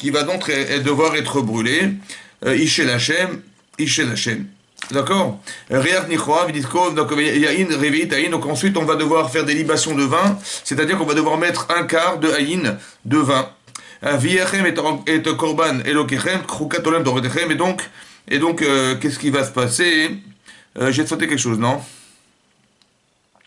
qui va donc devoir être brûlé. Ishel Hashem, Ishel Hashem. D'accord? Réat Nichoa, Viditko, donc Yahin, Revit, Aïn. Donc ensuite, on va devoir faire des libations de vin, c'est-à-dire qu'on va devoir mettre un quart de Aïn de vin. Viachem et Korban Elokechem, Krukatolem Doretechem. Et donc, qu'est-ce qui va se passer? J'ai sauté quelque chose, non?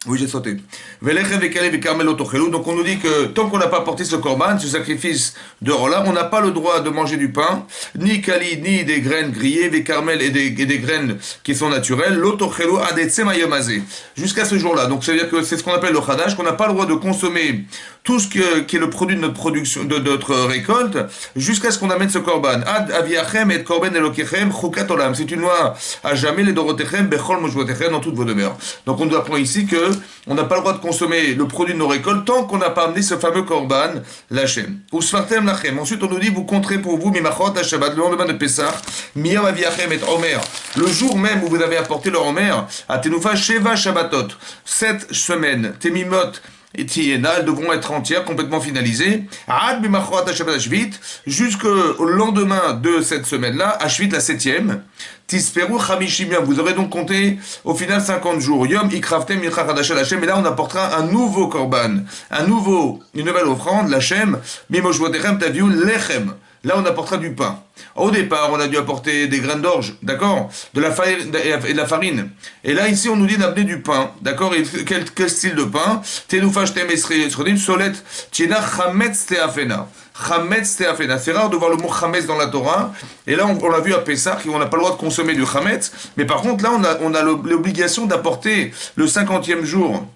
Oui, j'ai sauté. Donc on nous dit que tant qu'on n'a pas porté ce korban, ce sacrifice de Rola, on n'a pas le droit de manger du pain, ni kali, ni des graines grillées, des carmels et des graines qui sont naturelles, l'otochelu adetsemayomazé. Jusqu'à ce jour-là. Donc ça veut dire que c'est ce qu'on appelle le chadash, qu'on n'a pas le droit de consommer tout ce qui est le produit de notre production, de notre récolte, jusqu'à ce qu'on amène ce korban. Ad aviachem et korban elokechem chukat olam. C'est une loi à jamais, les dorotechem, bechol mojvotechem, dans toutes vos demeures. Donc on nous apprend ici que on n'a pas le droit de consommer le produit de nos récoltes tant qu'on n'a pas amené ce fameux korban, l'Hachem. Ou sfartem lachem. Ensuite, on nous dit, vous compterez pour vous, mimachot ha-shabbat, le lendemain de Pessah, miyam aviachem et omer. Le jour même où vous avez apporté le omer, à tenufa sheva shabbatot. 7 semaines, temimot, et Tiena, elles devront être entières, complètement finalisées. Ad bimachot ha-shabbat ashvit, jusqu'au lendemain de cette semaine-là, ashvit la 7e. Tisperu chamishim yom. Vous aurez donc compté au final 50 jours. Yom ikraftem mincha chadasha l'Hachem. Et là, on apportera un nouveau korban, une nouvelle offrande, l'Hachem. Mimoshvotechem taviu lechem. Là, on apportera du pain. Au départ, on a dû apporter des graines d'orge, d'accord, de la farine. Et là, ici, on nous dit d'amener du pain, d'accord. Et quel style de pain? Tenufash temesri solet tiena chametz teafena. Chametz teafena. C'est rare de voir le mot chametz dans la Torah. Et là, on l'a vu à Pessah, on n'a pas le droit de consommer du chametz. Mais par contre, là, on a l'obligation d'apporter le 50e jour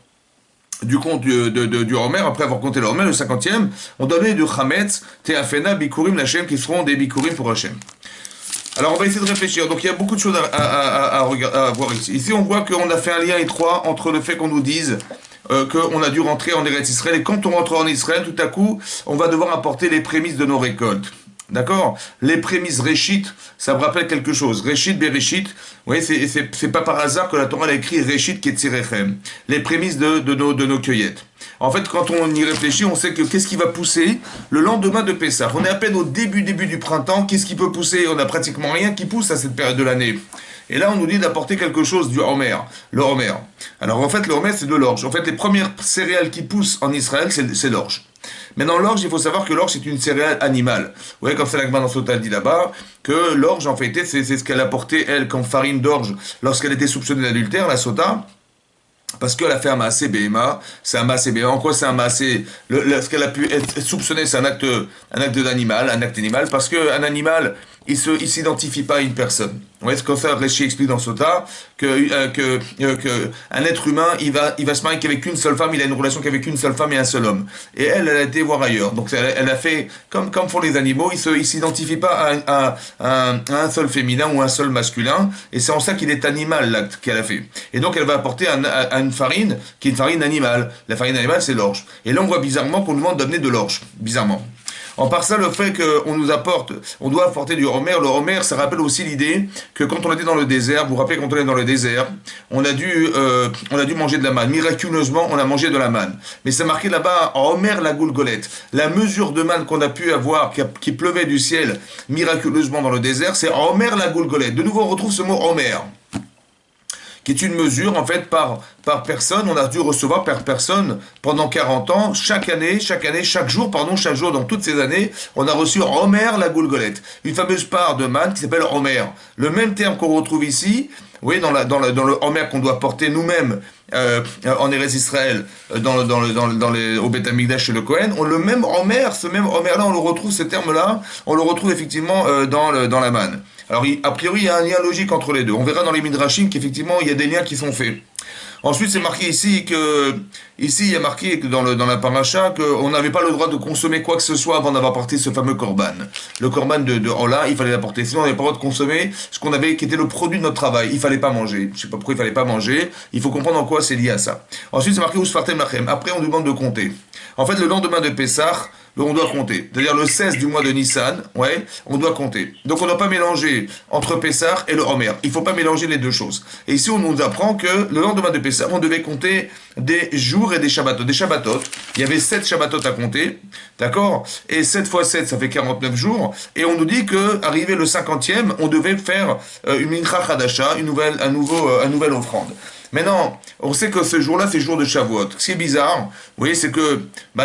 du compte du Homer, après avoir compté le Homer, le 50e, on donnait du Chametz, Teafena, Bikurim, l'Hachem, qui seront des Bikurim pour Hachem. Alors on va essayer de réfléchir. Donc il y a beaucoup de choses à voir ici. Ici on voit qu'on a fait un lien étroit entre le fait qu'on nous dise qu'on a dû rentrer en Eretz Israël, et quand on rentre en Israël, tout à coup, on va devoir apporter les prémices de nos récoltes. D'accord? Les prémices Réchit, ça me rappelle quelque chose. Réchit, Bereshit, vous voyez, c'est pas par hasard que la Torah a écrit Réchit Ketzirechem. Les prémices de nos cueillettes. En fait, quand on y réfléchit, on sait que qu'est-ce qui va pousser le lendemain de Pessah. On est à peine au début du printemps, qu'est-ce qui peut pousser? On n'a pratiquement rien qui pousse à cette période de l'année. Et là, on nous dit d'apporter quelque chose du Homer, le Homer. Alors en fait, le Homer, c'est de l'orge. En fait, les premières céréales qui poussent en Israël, c'est l'orge. Maintenant, l'orge, il faut savoir que l'orge, c'est une céréale animale. Vous voyez, comme c'est l'Agma dans Sota dit là-bas, que l'orge, en fait, c'est ce qu'elle apportait, elle, comme farine d'orge, lorsqu'elle était soupçonnée d'adultère, la Sota. Parce qu'elle a fait un maasé BMA, c'est un maasé BMA. En quoi c'est un maasé? Ce qu'elle a pu être soupçonnée, c'est un acte d'animal, un acte animal, parce qu'un animal, il s'identifie pas à une personne. Vous voyez, c'est comme ça, Réchi explique dans Sota, que un être humain, il va se marier qu'avec une seule femme, il a une relation qu'avec une seule femme et un seul homme. Et elle a été voir ailleurs. Donc elle a fait, comme font les animaux, il s'identifie pas à un seul féminin ou un seul masculin, et c'est en ça qu'il est animal, l'acte qu'elle a fait. Et donc elle va apporter à une farine, qui est une farine animale. La farine animale, c'est l'orge. Et là, on voit bizarrement qu'on nous demande d'amener de l'orge. Bizarrement. En part ça, le fait qu'on nous apporte, on doit apporter du Homer. Le Homer, ça rappelle aussi l'idée que quand on était dans le désert, vous vous rappelez, quand on est dans le désert, on a dû manger de la manne. Miraculeusement, on a mangé de la manne. Mais c'est marqué là-bas, Homer la goulgolette. La mesure de manne qu'on a pu avoir, qui pleuvait du ciel miraculeusement dans le désert, c'est Homer la goulgolette. De nouveau, on retrouve ce mot Homer, qui est une mesure, en fait, par personne. On a dû recevoir par personne pendant 40 ans, chaque jour, dans toutes ces années, on a reçu Homer la goulgolette, une fameuse part de manne qui s'appelle Homer. Le même terme qu'on retrouve ici, oui, dans le Homer qu'on doit porter nous-mêmes en Eretz Israël, au Beth Amikdash chez le Kohen, le même Homer, ce même Homer-là, on le retrouve, ce terme-là, on le retrouve effectivement dans la manne. Alors, a priori, il y a un lien logique entre les deux. On verra dans les Midrashim qu'effectivement, il y a des liens qui sont faits. Ensuite, c'est marqué ici il y a marqué que dans la paracha qu'on n'avait pas le droit de consommer quoi que ce soit avant d'avoir apporté ce fameux korban. Le korban de Hola, il fallait l'apporter. Sinon, on n'avait pas le droit de consommer ce qui était le produit de notre travail. Il fallait pas manger. Je sais pas pourquoi il fallait pas manger. Il faut comprendre en quoi c'est lié à ça. Ensuite, c'est marqué Usfartem Lachem. Après, on nous demande de compter. En fait, le lendemain de Pessah, on doit compter. C'est-à-dire le 16 du mois de Nissan, ouais, on doit compter. Donc on ne doit pas mélanger entre Pessah et le Homer. Il ne faut pas mélanger les deux choses. Et ici, on nous apprend que le lendemain de Pessah, on devait compter des jours et des Shabbatot. Des Shabbatot, il y avait 7 Shabbatot à compter, d'accord? Et 7 fois 7, ça fait 49 jours. Et on nous dit que, arrivé le 50e, on devait faire une Mincha Chadasha, une nouvelle offrande. Maintenant, on sait que ce jour-là, c'est le jour de Shavuot. Ce qui est bizarre, vous voyez, c'est que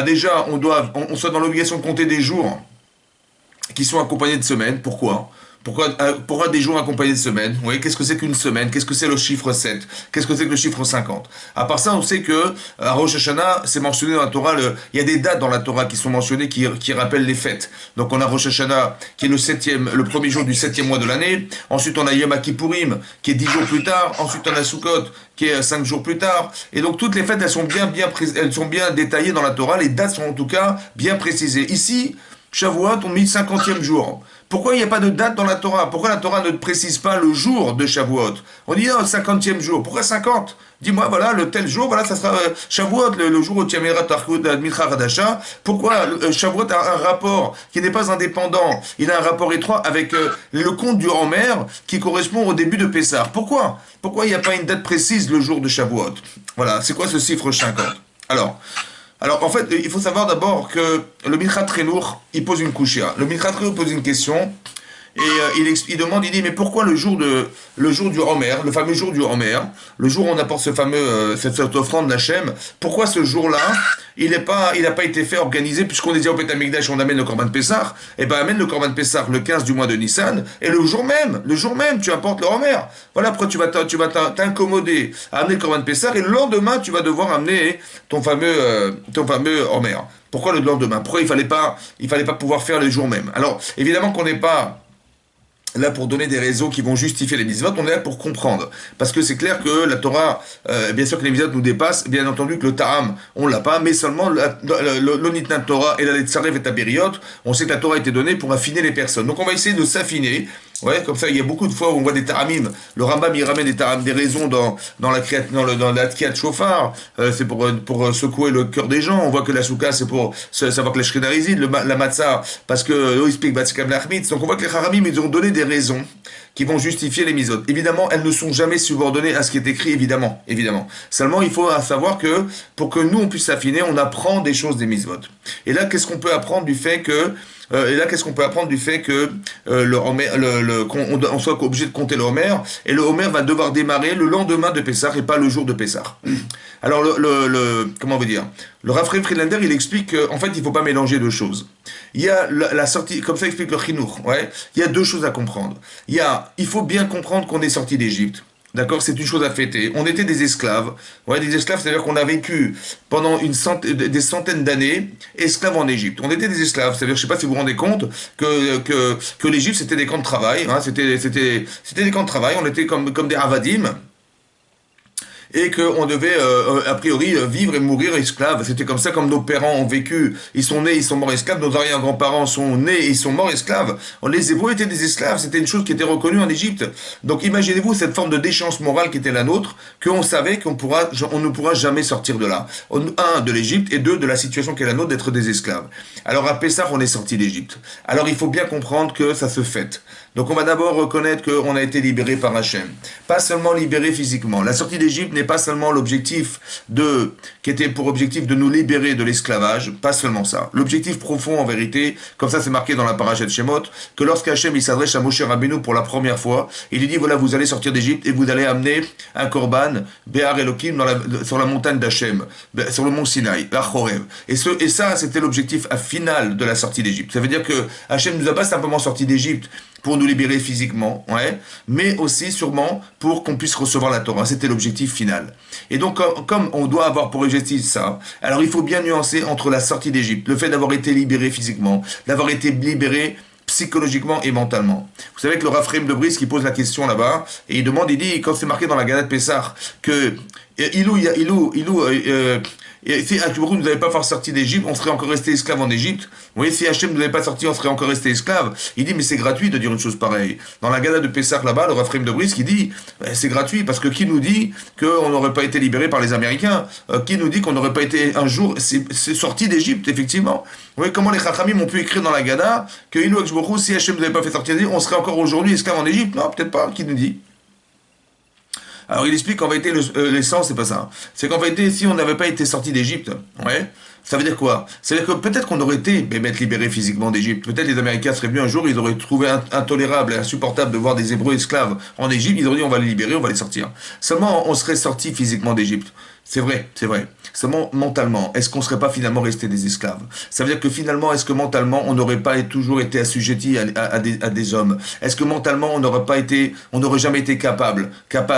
déjà, on soit dans l'obligation de compter des jours qui sont accompagnés de semaines. Pourquoi? Pourquoi des jours accompagnés de semaines? Vous voyez, qu'est-ce que c'est qu'une semaine? Qu'est-ce que c'est le chiffre 7? Qu'est-ce que c'est que le chiffre 50? À part ça, on sait que à Rosh Hashanah, c'est mentionné dans la Torah, il y a des dates dans la Torah qui sont mentionnées qui rappellent les fêtes. Donc on a Rosh Hashanah qui est le premier jour du 7e mois de l'année. Ensuite on a Yom Kippourim qui est 10 jours plus tard. Ensuite on a Sukkot qui est 5 jours plus tard. Et donc toutes les fêtes, elles sont bien détaillées dans la Torah. Les dates sont en tout cas bien précisées. Ici, Shavuot, on met 50e jour. Pourquoi il n'y a pas de date dans la Torah? Pourquoi la Torah ne précise pas le jour de Shavuot? On dit 50e jour. Pourquoi 50? Dis-moi, voilà, le tel jour, voilà, ça sera Shavuot, le jour où tu amèneras ta Mincha Hadasha. Pourquoi Shavuot a un rapport qui n'est pas indépendant? Il a un rapport étroit avec le compte du Homer qui correspond au début de Pessah. Pourquoi il n'y a pas une date précise le jour de Shavuot? Voilà, c'est quoi ce chiffre 50? Alors, en fait, il faut savoir d'abord que le Minchat Trenour, il pose une kushia. Le Minchat Trenour pose une question, et il demande, il dit, mais pourquoi le jour du Homer, le fameux jour du Homer, le jour où on apporte cette offrande d'Hachem, pourquoi ce jour-là, il n'a pas été fait, organisé, puisqu'on est dit au Beth Amikdash, on amène le Korban Pessah, et ben amène le Korban Pessah le 15 du mois de Nissan, et le jour même, tu apportes le Homer. Voilà pourquoi tu vas t'incommoder à amener le Korban Pessah, et le lendemain, tu vas devoir amener ton fameux Homer. Pourquoi le lendemain? Pourquoi il fallait pas pouvoir faire le jour même? Alors, évidemment qu'on n'est pas là pour donner des raisons qui vont justifier les mitzvot, on est là pour comprendre. Parce que c'est clair que la Torah, bien sûr que les mitzvot nous dépassent, bien entendu que le Ta'am, on l'a pas, mais seulement l'Onitnan Torah et la Letzarev et Tabériot, on sait que la Torah a été donnée pour affiner les personnes. Donc on va essayer de s'affiner. Ouais, comme ça, il y a beaucoup de fois où on voit des taramim. Le Rambam, il ramène des raisons dans la Tkiat Shofar. C'est pour secouer le cœur des gens. On voit que la Souka, c'est pour savoir que la Shekhinah réside. La Matzah, parce que l'Oispik Batskam Lachmitz. Donc on voit que les Haramim, ils ont donné des raisons qui vont justifier les mitzvot. Évidemment, elles ne sont jamais subordonnées à ce qui est écrit, évidemment. Seulement, il faut savoir que, pour que nous, on puisse s'affiner, on apprend des choses des mitzvot. Et là, qu'est-ce qu'on peut apprendre du fait que on soit obligé de compter le Homer, et le Homer va devoir démarrer le lendemain de Pessah et pas le jour de Pessah. Alors comment on veut dire, le Rav Chaim Friedlander, il explique qu'en fait il faut pas mélanger deux choses. Il y a la sortie, comme ça explique le Chinour, ouais, il y a deux choses à comprendre. Il faut bien comprendre qu'on est sorti d'Égypte. D'accord, c'est une chose à fêter. On était des esclaves. Ouais, des esclaves, c'est-à-dire qu'on a vécu pendant des centaines d'années esclaves en Égypte. On était des esclaves. C'est-à-dire, je sais pas si vous vous rendez compte que l'Égypte c'était des camps de travail. Hein, c'était des camps de travail. On était comme des avadim. Et qu'on devait, a priori, vivre et mourir esclaves. C'était comme ça, comme nos parents ont vécu. Ils sont nés, ils sont morts esclaves. Nos arrière-grands-parents sont nés et ils sont morts esclaves. Les Hébreux étaient des esclaves. C'était une chose qui était reconnue en Égypte. Donc imaginez-vous cette forme de déchéance morale qui était la nôtre, qu'on savait on ne pourra jamais sortir de là. Un, de l'Égypte, et deux, de la situation qui est la nôtre d'être des esclaves. Alors à Pessah, on est sorti d'Égypte. Alors il faut bien comprendre que ça se fête. Donc on va d'abord reconnaître qu'on a été libéré par Hachem. Pas seulement libéré physiquement. La sortie d'Égypte n'est pas seulement qui était pour objectif de nous libérer de l'esclavage, pas seulement ça. L'objectif profond en vérité, comme ça c'est marqué dans la paracha de Shemot, que lorsqu'Hachem il s'adresse à Moshe Rabbeinu pour la première fois, il lui dit voilà, vous allez sortir d'Égypte et vous allez amener un korban, Béar Elohim, sur la montagne d'Hachem, sur le mont Sinaï, à Chorev. Et ça, c'était l'objectif final de la sortie d'Égypte. Ça veut dire que Hachem nous a pas simplement sorti d'Égypte pour nous libérer physiquement, ouais, mais aussi sûrement pour qu'on puisse recevoir la Torah. C'était l'objectif final. Et donc, comme on doit avoir pour objectif ça, alors il faut bien nuancer entre la sortie d'Égypte, le fait d'avoir été libéré physiquement, d'avoir été libéré psychologiquement et mentalement. Vous savez que le Rav Chaim de Brisk qui pose la question là-bas, et il dit, quand c'est marqué dans la Galate Pessah, que Et si Hachem ne nous avait pas sorti d'Égypte, on serait encore resté esclave en Égypte. Vous voyez, si Hachem ne nous avait pas sorti, on serait encore resté esclave. Il dit, mais c'est gratuit de dire une chose pareille. Dans la Gada de Pessah là-bas, le Raphaël de Brisk, il dit, c'est gratuit, parce que qui nous dit qu'on n'aurait pas été libéré par les Américains? Qui nous dit qu'on n'aurait pas été un jour, c'est sorti d'Égypte, effectivement. Vous voyez comment les Chachamim ont pu écrire dans la Gada que si Hachem ne nous avait pas fait sortir d'Égypte, on serait encore aujourd'hui esclave en Égypte? Non, peut-être pas. Qui nous dit? Alors il explique qu'en vérité, l'essence, c'est pas ça. C'est qu'en vérité, si on n'avait pas été sorti d'Égypte, ouais, ça veut dire quoi? Ça veut dire que peut-être qu'on aurait été être libéré physiquement d'Égypte. Peut-être les Américains seraient venus un jour, ils auraient trouvé intolérable et insupportable de voir des Hébreux esclaves en Égypte, ils auraient dit on va les libérer, on va les sortir. Seulement, on serait sorti physiquement d'Égypte. C'est vrai, c'est vrai. Seulement, mentalement, est-ce qu'on ne serait pas finalement resté des esclaves? Ça veut dire que finalement, est-ce que mentalement, on n'aurait pas toujours été assujetti à des hommes? Est-ce que mentalement, on n'aurait jamais été capable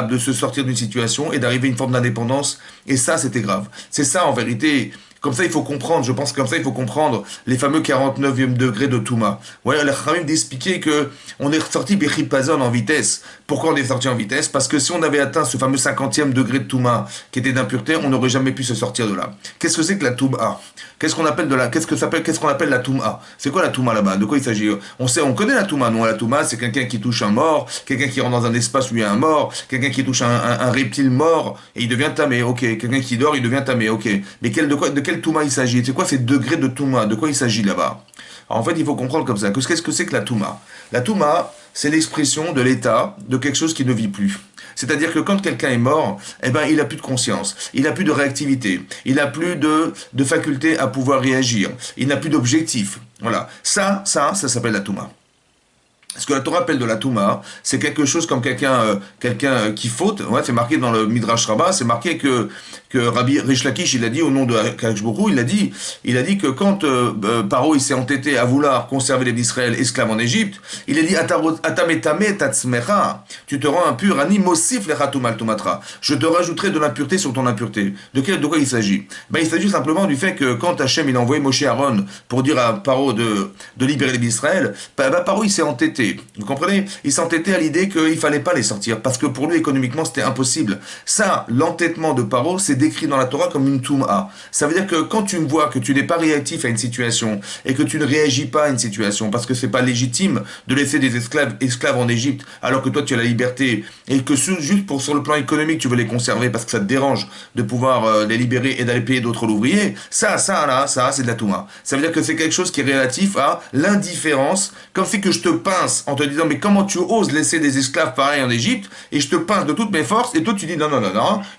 de se sortir d'une situation et d'arriver à une forme d'indépendance? Et ça, c'était grave. C'est ça, en vérité. Comme ça, il faut comprendre, je pense que comme ça, il faut comprendre les fameux 49e degré de Touma. Ouais, le Khamim d'expliquer que on est sorti Bechipazon en vitesse. Pourquoi on est sorti en vitesse? Parce que si on avait atteint ce fameux 50e degré de Touma, qui était d'impureté, on n'aurait jamais pu se sortir de là. Qu'est-ce que c'est que la Touma? Qu'est-ce qu'on appelle la Touma? C'est quoi la Touma là-bas? De quoi il s'agit? On connaît la Touma, non? La Touma, c'est quelqu'un qui touche un mort, quelqu'un qui rentre dans un espace où il y a un mort, quelqu'un qui touche un reptile mort, et il devient tamé, ok. Quelqu'un qui dort, il devient tamé, ok. Mais de quel Touma il s'agit? C'est quoi ces degrés de Touma? De quoi il s'agit là-bas? Alors, en fait, il faut comprendre comme ça. Qu'est-ce que c'est que la Touma? La Touma, c'est l'expression de l'état de quelque chose qui ne vit plus. C'est-à-dire que quand quelqu'un est mort, eh ben, il n'a plus de conscience, il n'a plus de réactivité, il n'a plus de faculté à pouvoir réagir, il n'a plus d'objectif. Voilà. Ça s'appelle la Touma. Ce que la Torah appelle de la Touma, c'est quelque chose comme quelqu'un qui faute. Ouais, c'est marqué dans le Midrash Rabbah, c'est marqué que Rabbi Rish Lakish, il a dit au nom de Kadosh Baruch Hu, il a dit que quand Paro il s'est entêté à vouloir conserver les d'Israël esclaves en Égypte, il a dit Atametame tatzmecha, tu te rends impur, ani mosif lecha tumal tumatra. Je te rajouterai de l'impureté sur ton impureté. De quoi il s'agit? Ben, il s'agit simplement du fait que quand Hachem il a envoyé Moshe Aaron pour dire à Paro de libérer les d'Israël, Paro il s'est entêté. Vous comprenez? Il s'entêtait à l'idée qu'il fallait pas les sortir parce que pour lui économiquement c'était impossible. Ça, l'entêtement de Paro, c'est décrit dans la Torah comme une touma. Ça veut dire que quand tu me vois que tu n'es pas réactif à une situation et que tu ne réagis pas à une situation parce que c'est pas légitime de laisser des esclaves en Égypte alors que toi tu as la liberté et que juste sur le plan économique tu veux les conserver parce que ça te dérange de pouvoir les libérer et d'aller payer d'autres ouvriers, ça c'est de la touma. Ça veut dire que c'est quelque chose qui est relatif à l'indifférence, comme si que je te pince en te disant mais comment tu oses laisser des esclaves pareils en Égypte et je te pince de toutes mes forces et toi tu dis non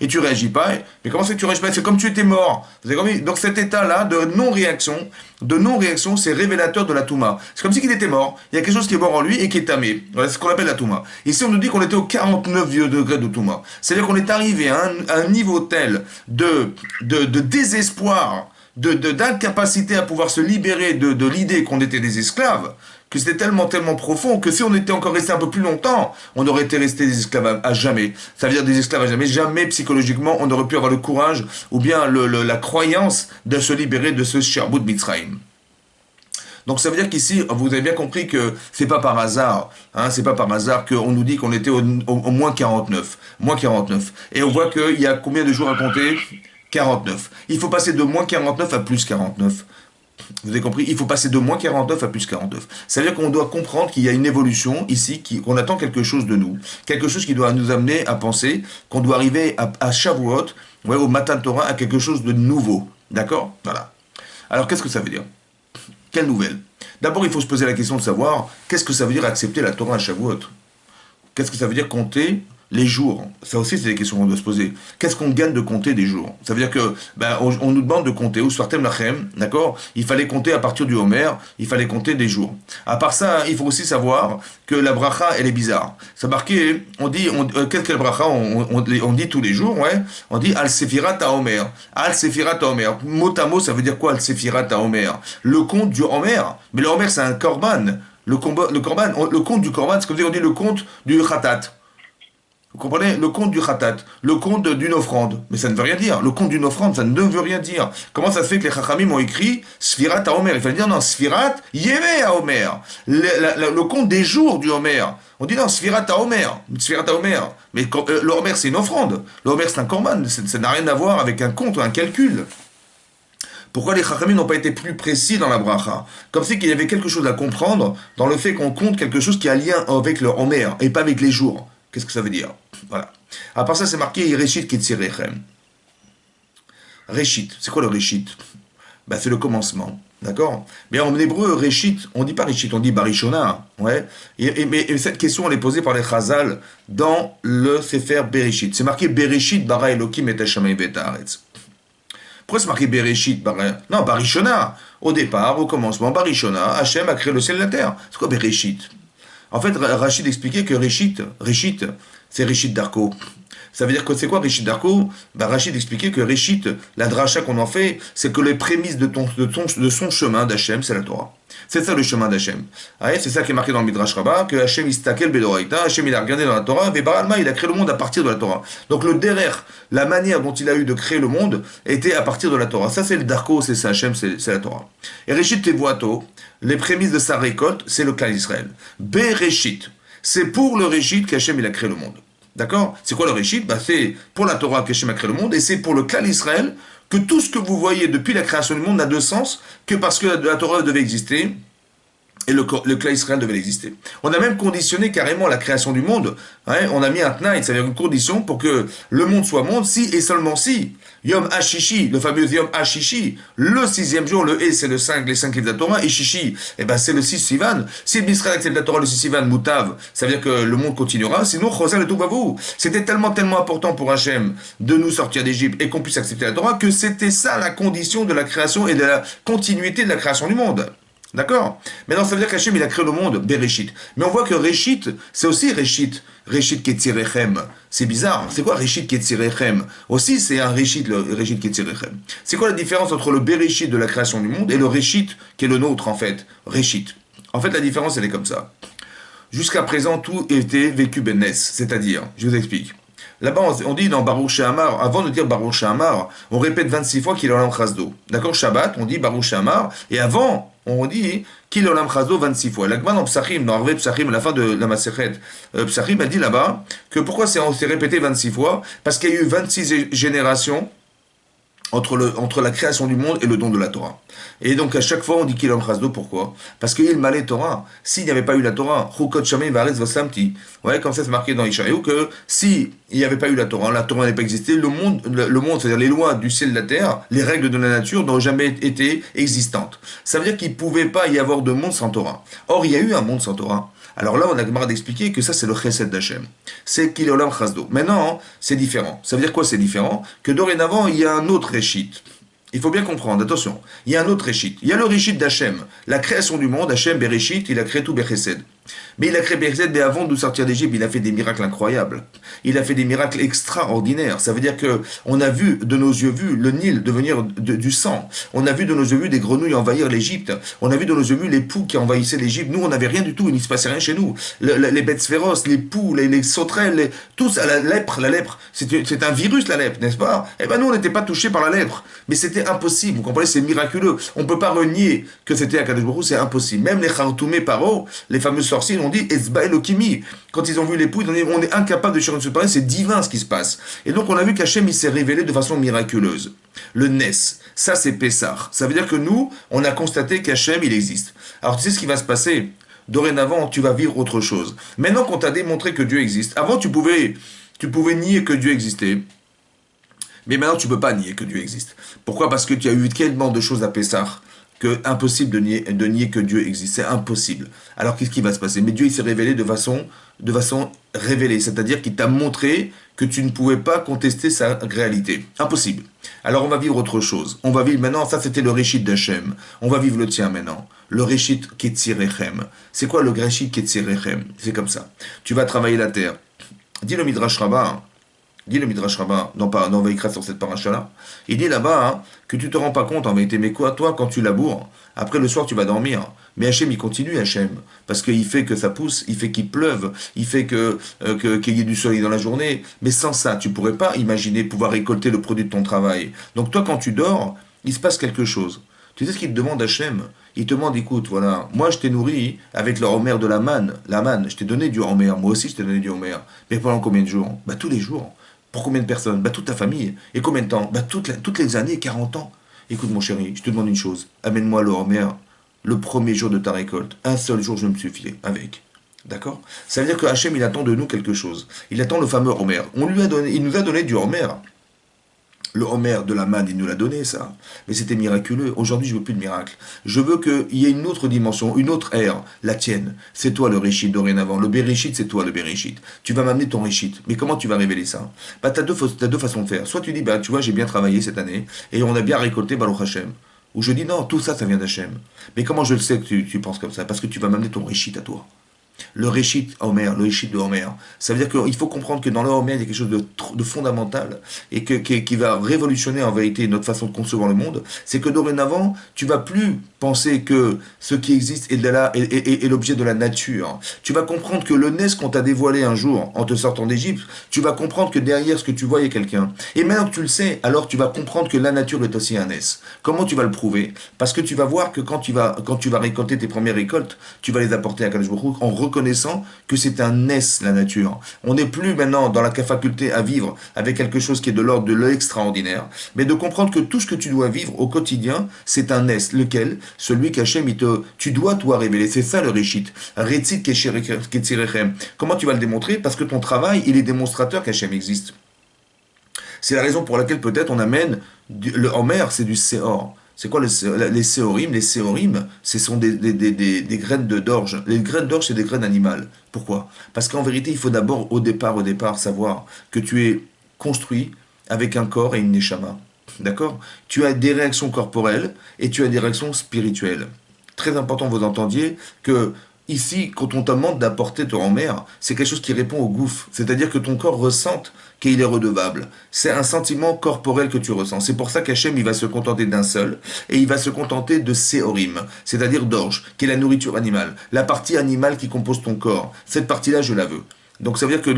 et tu réagis pas. Mais comment c'est que tu réagis pas? C'est comme tu étais mort. Donc cet état-là de non-réaction, c'est révélateur de la Touma. C'est comme si qu'il était mort. Il y a quelque chose qui est mort en lui et qui est tamé. Voilà, c'est ce qu'on appelle la Touma. Ici on nous dit qu'on était au 49e degré de Touma. C'est-à-dire qu'on est arrivé à un niveau tel de désespoir, d'incapacité à pouvoir se libérer de l'idée qu'on était des esclaves, que c'était tellement profond que si on était encore resté un peu plus longtemps, on aurait été resté des esclaves à jamais. Ça veut dire des esclaves à jamais. Jamais psychologiquement on aurait pu avoir le courage ou bien la croyance de se libérer de ce Sherbout Mitzrayim. Donc ça veut dire qu'ici, vous avez bien compris que c'est pas par hasard, c'est pas par hasard qu'on nous dit qu'on était au moins 49. Moins 49. Et on voit qu'il y a combien de jours à compter? 49. Il faut passer de moins 49 à plus 49. Vous avez compris? Il faut passer de moins 49 à plus 49. Ça veut dire qu'on doit comprendre qu'il y a une évolution ici, qu'on attend quelque chose de nous. Quelque chose qui doit nous amener à penser qu'on doit arriver à Shavuot, au Matan Torah, à quelque chose de nouveau. D'accord? Voilà. Alors qu'est-ce que ça veut dire? Quelle nouvelle? D'abord, il faut se poser la question de savoir qu'est-ce que ça veut dire accepter la Torah à Shavuot? Qu'est-ce que ça veut dire compter les jours? Ça aussi, c'est des questions qu'on doit se poser. Qu'est-ce qu'on gagne de compter des jours? Ça veut dire que, on nous demande de compter, ou Sfartem Lachem, d'accord? Il fallait compter à partir du Homer, il fallait compter des jours. À part ça, il faut aussi savoir que la bracha, elle est bizarre. C'est marqué, qu'est-ce que la bracha? On dit tous les jours, ouais. On dit Al Sefirat HaOmer. Al Sefirat HaOmer. Mot à mot, ça veut dire quoi, Al Sefirat HaOmer? Le compte du Homer. Mais le Homer, c'est un korban. Le compte du korban, c'est comme si on dit le compte du Khatat. Vous comprenez? Le compte du khatat, le compte d'une offrande. Mais ça ne veut rien dire. Le compte d'une offrande, ça ne veut rien dire. Comment ça se fait que les chachamim ont écrit Sfirat à Homer? Il fallait dire non, Sfirat Yémé à Homer. Le compte des jours du Homer. On dit non, Sfirat à Homer. Sfirat à Homer. Mais le Homer, c'est une offrande. Le Homer, c'est un korban. Ça n'a rien à voir avec un compte ou un calcul. Pourquoi les Chachamim n'ont pas été plus précis dans la bracha? Comme si qu'il y avait quelque chose à comprendre dans le fait qu'on compte quelque chose qui a lien avec le Homer et pas avec les jours. Qu'est-ce que ça veut dire? Voilà. À part ça, c'est marqué Reshit Ketzirechem. Reshit, c'est quoi le Reshit? Ben, c'est le commencement. D'accord? Mais en hébreu, Reshit, on ne dit pas Reshit, on dit Barishona. Ouais. Mais cette question, elle est posée par les Chazal dans le Sefer Bereshit. C'est marqué Bereshit bara Elokim et Hashamayim et Haaretz. Pourquoi c'est marqué Bereshit bara... Non, Barishona. Au départ, au commencement, Barishona, Hachem a créé le ciel et la terre. C'est quoi Bereshit? En fait, Rachid expliquait que Reshit, c'est Reshit Darko. Ça veut dire que c'est quoi Reshit Darko? Rachid expliquait que Reshit, la dracha qu'on en fait, c'est que les prémices de son chemin d'Hachem, c'est la Torah. C'est ça le chemin d'Hachem. C'est ça qui est marqué dans le Midrash Rabbah, que Hachem istakel bedoraita, Hachem il a regardé dans la Torah, et Baralma il a créé le monde à partir de la Torah. Donc le derer, la manière dont il a eu de créer le monde, était à partir de la Torah. Ça c'est le Darko, c'est ça Hachem, c'est la Torah. Et Reshit Tevuato, les prémices de sa récolte, c'est le clan d'Israël. Bereshit, c'est pour le Reshit qu'Hachem il a créé le monde. D'accord? C'est quoi le Reshit? C'est pour la Torah qu'Hachem a créé le monde, et c'est pour le clan d'Israël que tout ce que vous voyez depuis la création du monde n'a de sens que parce que la Torah devait exister et le clan Israël devait exister. On a même conditionné carrément la création du monde. On a mis un tnaï, c'est-à-dire une condition pour que le monde soit monde, si et seulement si. Yom Hashishi, le fameux Yom Hashishi, le sixième jour, le c'est le 5, les 5 livres de la Torah, et Shishi, c'est le 6 Sivan. Si Israël accepte la Torah le 6 Sivan, Moutav, ça veut dire que le monde continuera, sinon Chosal et Toubavou. C'était tellement important pour Hachem de nous sortir d'Égypte et qu'on puisse accepter la Torah que c'était ça la condition de la création et de la continuité de la création du monde. D'accord? Maintenant, ça veut dire qu'Hachem, il a créé le monde, Bereshit. Mais on voit que Reshit, c'est aussi Reshit. Reshit Ketzirechem. C'est bizarre. C'est quoi Reshit Ketzirechem? Aussi, c'est un Reshit, le Reshit Ketzirechem. C'est quoi la différence entre le Bereshit de la création du monde et le Reshit qui est le nôtre, en fait? Reshit. En fait, la différence, elle est comme ça. Jusqu'à présent, tout était vécu Benes. C'est-à-dire, je vous explique. Là-bas, on dit dans Baruch She'amar, avant de dire Baruch She'amar, on répète 26 fois qu'il est Olam Chazdo. D'accord? Shabbat, on dit Baruch She'amar, et avant, on dit qu'il est Olam Chazdo 26 fois. L'Agma dans Psachim, dans Arvé Psachim, à la fin de la Masechet, Psachim a dit là-bas que pourquoi on s'est répété 26 fois? Parce qu'il y a eu 26 générations entre la création du monde et le don de la Torah. Et donc à chaque fois on dit qu'il est Chazdo, pourquoi? Parce qu'il y a le malé Torah. S'il n'y avait pas eu la Torah, Chukot Shamei Varetz Vosamti. Ouais, comme ça c'est marqué dans Ishaïou que si il n'y avait pas eu la Torah n'avait pas existé, le monde, c'est-à-dire les lois du ciel et de la terre, les règles de la nature n'ont jamais été existantes. Ça veut dire qu'il ne pouvait pas y avoir de monde sans Torah. Or il y a eu un monde sans Torah. Alors là, on a marre d'expliquer que ça, c'est le chesed d'Hachem. C'est qu'il est Olam Chazdo. Maintenant, c'est différent. Ça veut dire quoi, c'est différent? Que dorénavant, il y a un autre Réchit. Il faut bien comprendre, attention. Il y a un autre Réchit. Il y a le Réchit d'Hachem. La création du monde, Hachem, Bereshit, il a créé tout Bechesed. Mais il a créé Bechesed, mais avant de nous sortir d'Égypte, il a fait des miracles incroyables. Il a fait des miracles extraordinaires. Ça veut dire que on a vu, de nos yeux vus, le Nil devenir du sang. On a vu de nos yeux vus des grenouilles envahir l'Égypte. On a vu de nos yeux vus les poux qui envahissaient l'Égypte. Nous, on n'avait rien du tout. Il ne se passait rien chez nous. Les bêtes féroces, les poux, les sauterelles, tous, la lèpre. C'est un virus, la lèpre, n'est-ce pas? Eh ben, nous, on n'était pas touchés par la lèpre. Mais c'était impossible. Vous comprenez? C'est miraculeux. On ne peut pas renier que c'était Akadosh Baruch Hu, c'est impossible. Même les Khartoumé Paro, les fameux sorciers, ont dit Ezba Elokimi. Quand ils ont vu les poux, ils ont dit on est incapable de chercher ce pareil, c'est divin ce qui se passe. Et donc on a vu qu'Hachem il s'est révélé de façon miraculeuse. Le Nes, ça c'est Pessah. Ça veut dire que nous, on a constaté qu'Hachem il existe. Alors tu sais ce qui va se passer? Dorénavant, tu vas vivre autre chose. Maintenant qu'on t'a démontré que Dieu existe, avant tu pouvais nier que Dieu existait. Mais maintenant, tu ne peux pas nier que Dieu existe. Pourquoi? Parce que tu as eu tellement de choses à Pessah que impossible de nier que Dieu existe. C'est impossible. Alors, qu'est-ce qui va se passer? Mais Dieu, il s'est révélé de façon révélée. C'est-à-dire qu'il t'a montré que tu ne pouvais pas contester sa réalité. Impossible. Alors, on va vivre autre chose. On va vivre maintenant, ça c'était le Réchit d'Hachem. On va vivre le tien maintenant. Le Réchit Ketzirechem. C'est quoi le Réchit Ketzirechem? C'est comme ça. Tu vas travailler la terre. Dis le Midrash Rabbah. Dit le Midrash Rabbah dans Vaikra sur cette paracha-là, il dit là-bas que tu te rends pas compte en vérité, mais quoi, toi, quand tu laboures, après le soir tu vas dormir. Mais Hachem, il continue, Hachem, parce qu'il fait que ça pousse, il fait qu'il pleuve, il fait qu'il y ait du soleil dans la journée. Mais sans ça, tu pourrais pas imaginer pouvoir récolter le produit de ton travail. Donc toi, quand tu dors, il se passe quelque chose. Tu sais ce qu'il te demande, Hachem? Il te demande, écoute, voilà, moi je t'ai nourri avec le homer de la manne, je t'ai donné du homer, moi aussi je t'ai donné du homer. Mais pendant combien de jours? Tous les jours. Pour combien de personnes? Toute ta famille. Et combien de temps? Toutes les années, 40 ans. écoute mon chéri, je te demande une chose, amène-moi le Homer le premier jour de ta récolte. Un seul jour, je me suffis avec. D'accord? Ça veut dire que Hachem, il attend de nous quelque chose. Il attend le fameux Homer. Il nous a donné du Homer. Le Homer de la manne, il nous l'a donné, ça. Mais c'était miraculeux. Aujourd'hui, je veux plus de miracle. Je veux qu'il y ait une autre dimension, une autre ère, la tienne. C'est toi le Réchit dorénavant. Le Bereshit, c'est toi le Bereshit. Tu vas m'amener ton Réchit. Mais comment tu vas révéler ça? Bah, t'as deux façons de faire. Soit tu dis, bah, tu vois, j'ai bien travaillé cette année et on a bien récolté Baruch Hashem. Ou je dis, non, tout ça, ça vient d'Hachem. Mais comment je le sais que tu penses comme ça? Parce que tu vas m'amener ton Réchit à toi. Le Réchit Homer, le Réchit de Homer. Ça veut dire qu'il faut comprendre que dans le Homer, il y a quelque chose de fondamental et qui va révolutionner en vérité notre façon de concevoir le monde. C'est que dorénavant, tu vas plus penser que ce qui existe est l'objet de la nature. Tu vas comprendre que le nez qu'on t'a dévoilé un jour en te sortant d'Égypte, tu vas comprendre que derrière ce que tu vois, il y a quelqu'un. Et maintenant que tu le sais, alors tu vas comprendre que la nature est aussi un nez. Comment tu vas le prouver? Parce que tu vas voir que quand tu vas récolter tes premières récoltes, tu vas les apporter à Kadosh Baruch Hu en reconnaissant que c'est un nez, la nature. On n'est plus maintenant dans la faculté à vivre avec quelque chose qui est de l'ordre de l'extraordinaire, mais de comprendre que tout ce que tu dois vivre au quotidien, c'est un nez. Lequel? Celui qu'Hachem, tu dois toi révéler. C'est ça le Réchit. Rétzit Ketzirechem. Comment tu vas le démontrer? Parce que ton travail, il est démonstrateur qu'Hachem existe. C'est la raison pour laquelle peut-être on amène le Homer, c'est du Séor. C'est quoi les séorim? Les séorim, ce sont des graines d'orge. Les graines d'orge, c'est des graines animales. Pourquoi? Parce qu'en vérité, il faut d'abord, au départ, savoir que tu es construit avec un corps et une neshama. D'accord? Tu as des réactions corporelles et tu as des réactions spirituelles. Très important, vous entendiez que ici, quand on te demande d'apporter ton Homer, c'est quelque chose qui répond au gouffre. C'est-à-dire que ton corps ressente qu'il est redevable. C'est un sentiment corporel que tu ressens. C'est pour ça qu'Hachem, il va se contenter d'un seul, et il va se contenter de séorim, c'est-à-dire d'orge, qui est la nourriture animale, la partie animale qui compose ton corps. Cette partie-là, je la veux. Donc ça veut dire que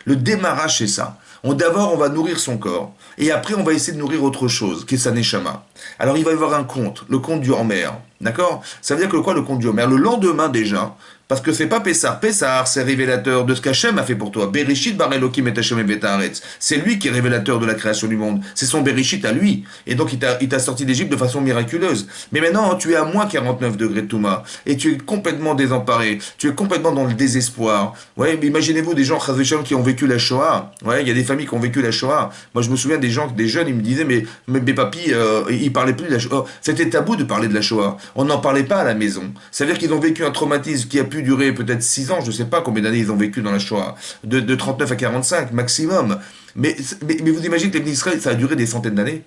le démarrage, c'est ça. D'abord, on va nourrir son corps, et après, on va essayer de nourrir autre chose, qui est sa neshama. Alors, il va y avoir un compte, le compte du Homer. D'accord? Ça veut dire que quoi, le compte du Homer? Le lendemain déjà, parce que c'est pas Pessar. Pessar, c'est révélateur de ce qu'Hachem a fait pour toi. Bereshit bar Elokim et Hashem et Haaretz. C'est lui qui est révélateur de la création du monde. C'est son Bereshit à lui. Et donc, il t'a sorti d'Égypte de façon miraculeuse. Mais maintenant, tu es à moins 49 degrés de Touma. Et tu es complètement désemparé. Tu es complètement dans le désespoir. Ouais, mais imaginez-vous des gens, qui ont vécu la Shoah. Ouais, il y a des familles qui ont vécu la Shoah. Moi, je me souviens des jeunes, ils me disaient, mais papy, ils parlaient plus de la Shoah. C'était tabou de parler de la Shoah. On n'en parlait pas à la maison. Ça veut dire qu'ils ont vécu un traumatisme qui a pu durer peut-être 6 ans, je ne sais pas combien d'années ils ont vécu dans la Shoah, de 39 à 45 maximum. Mais vous imaginez que les Israël, ça a duré des centaines d'années.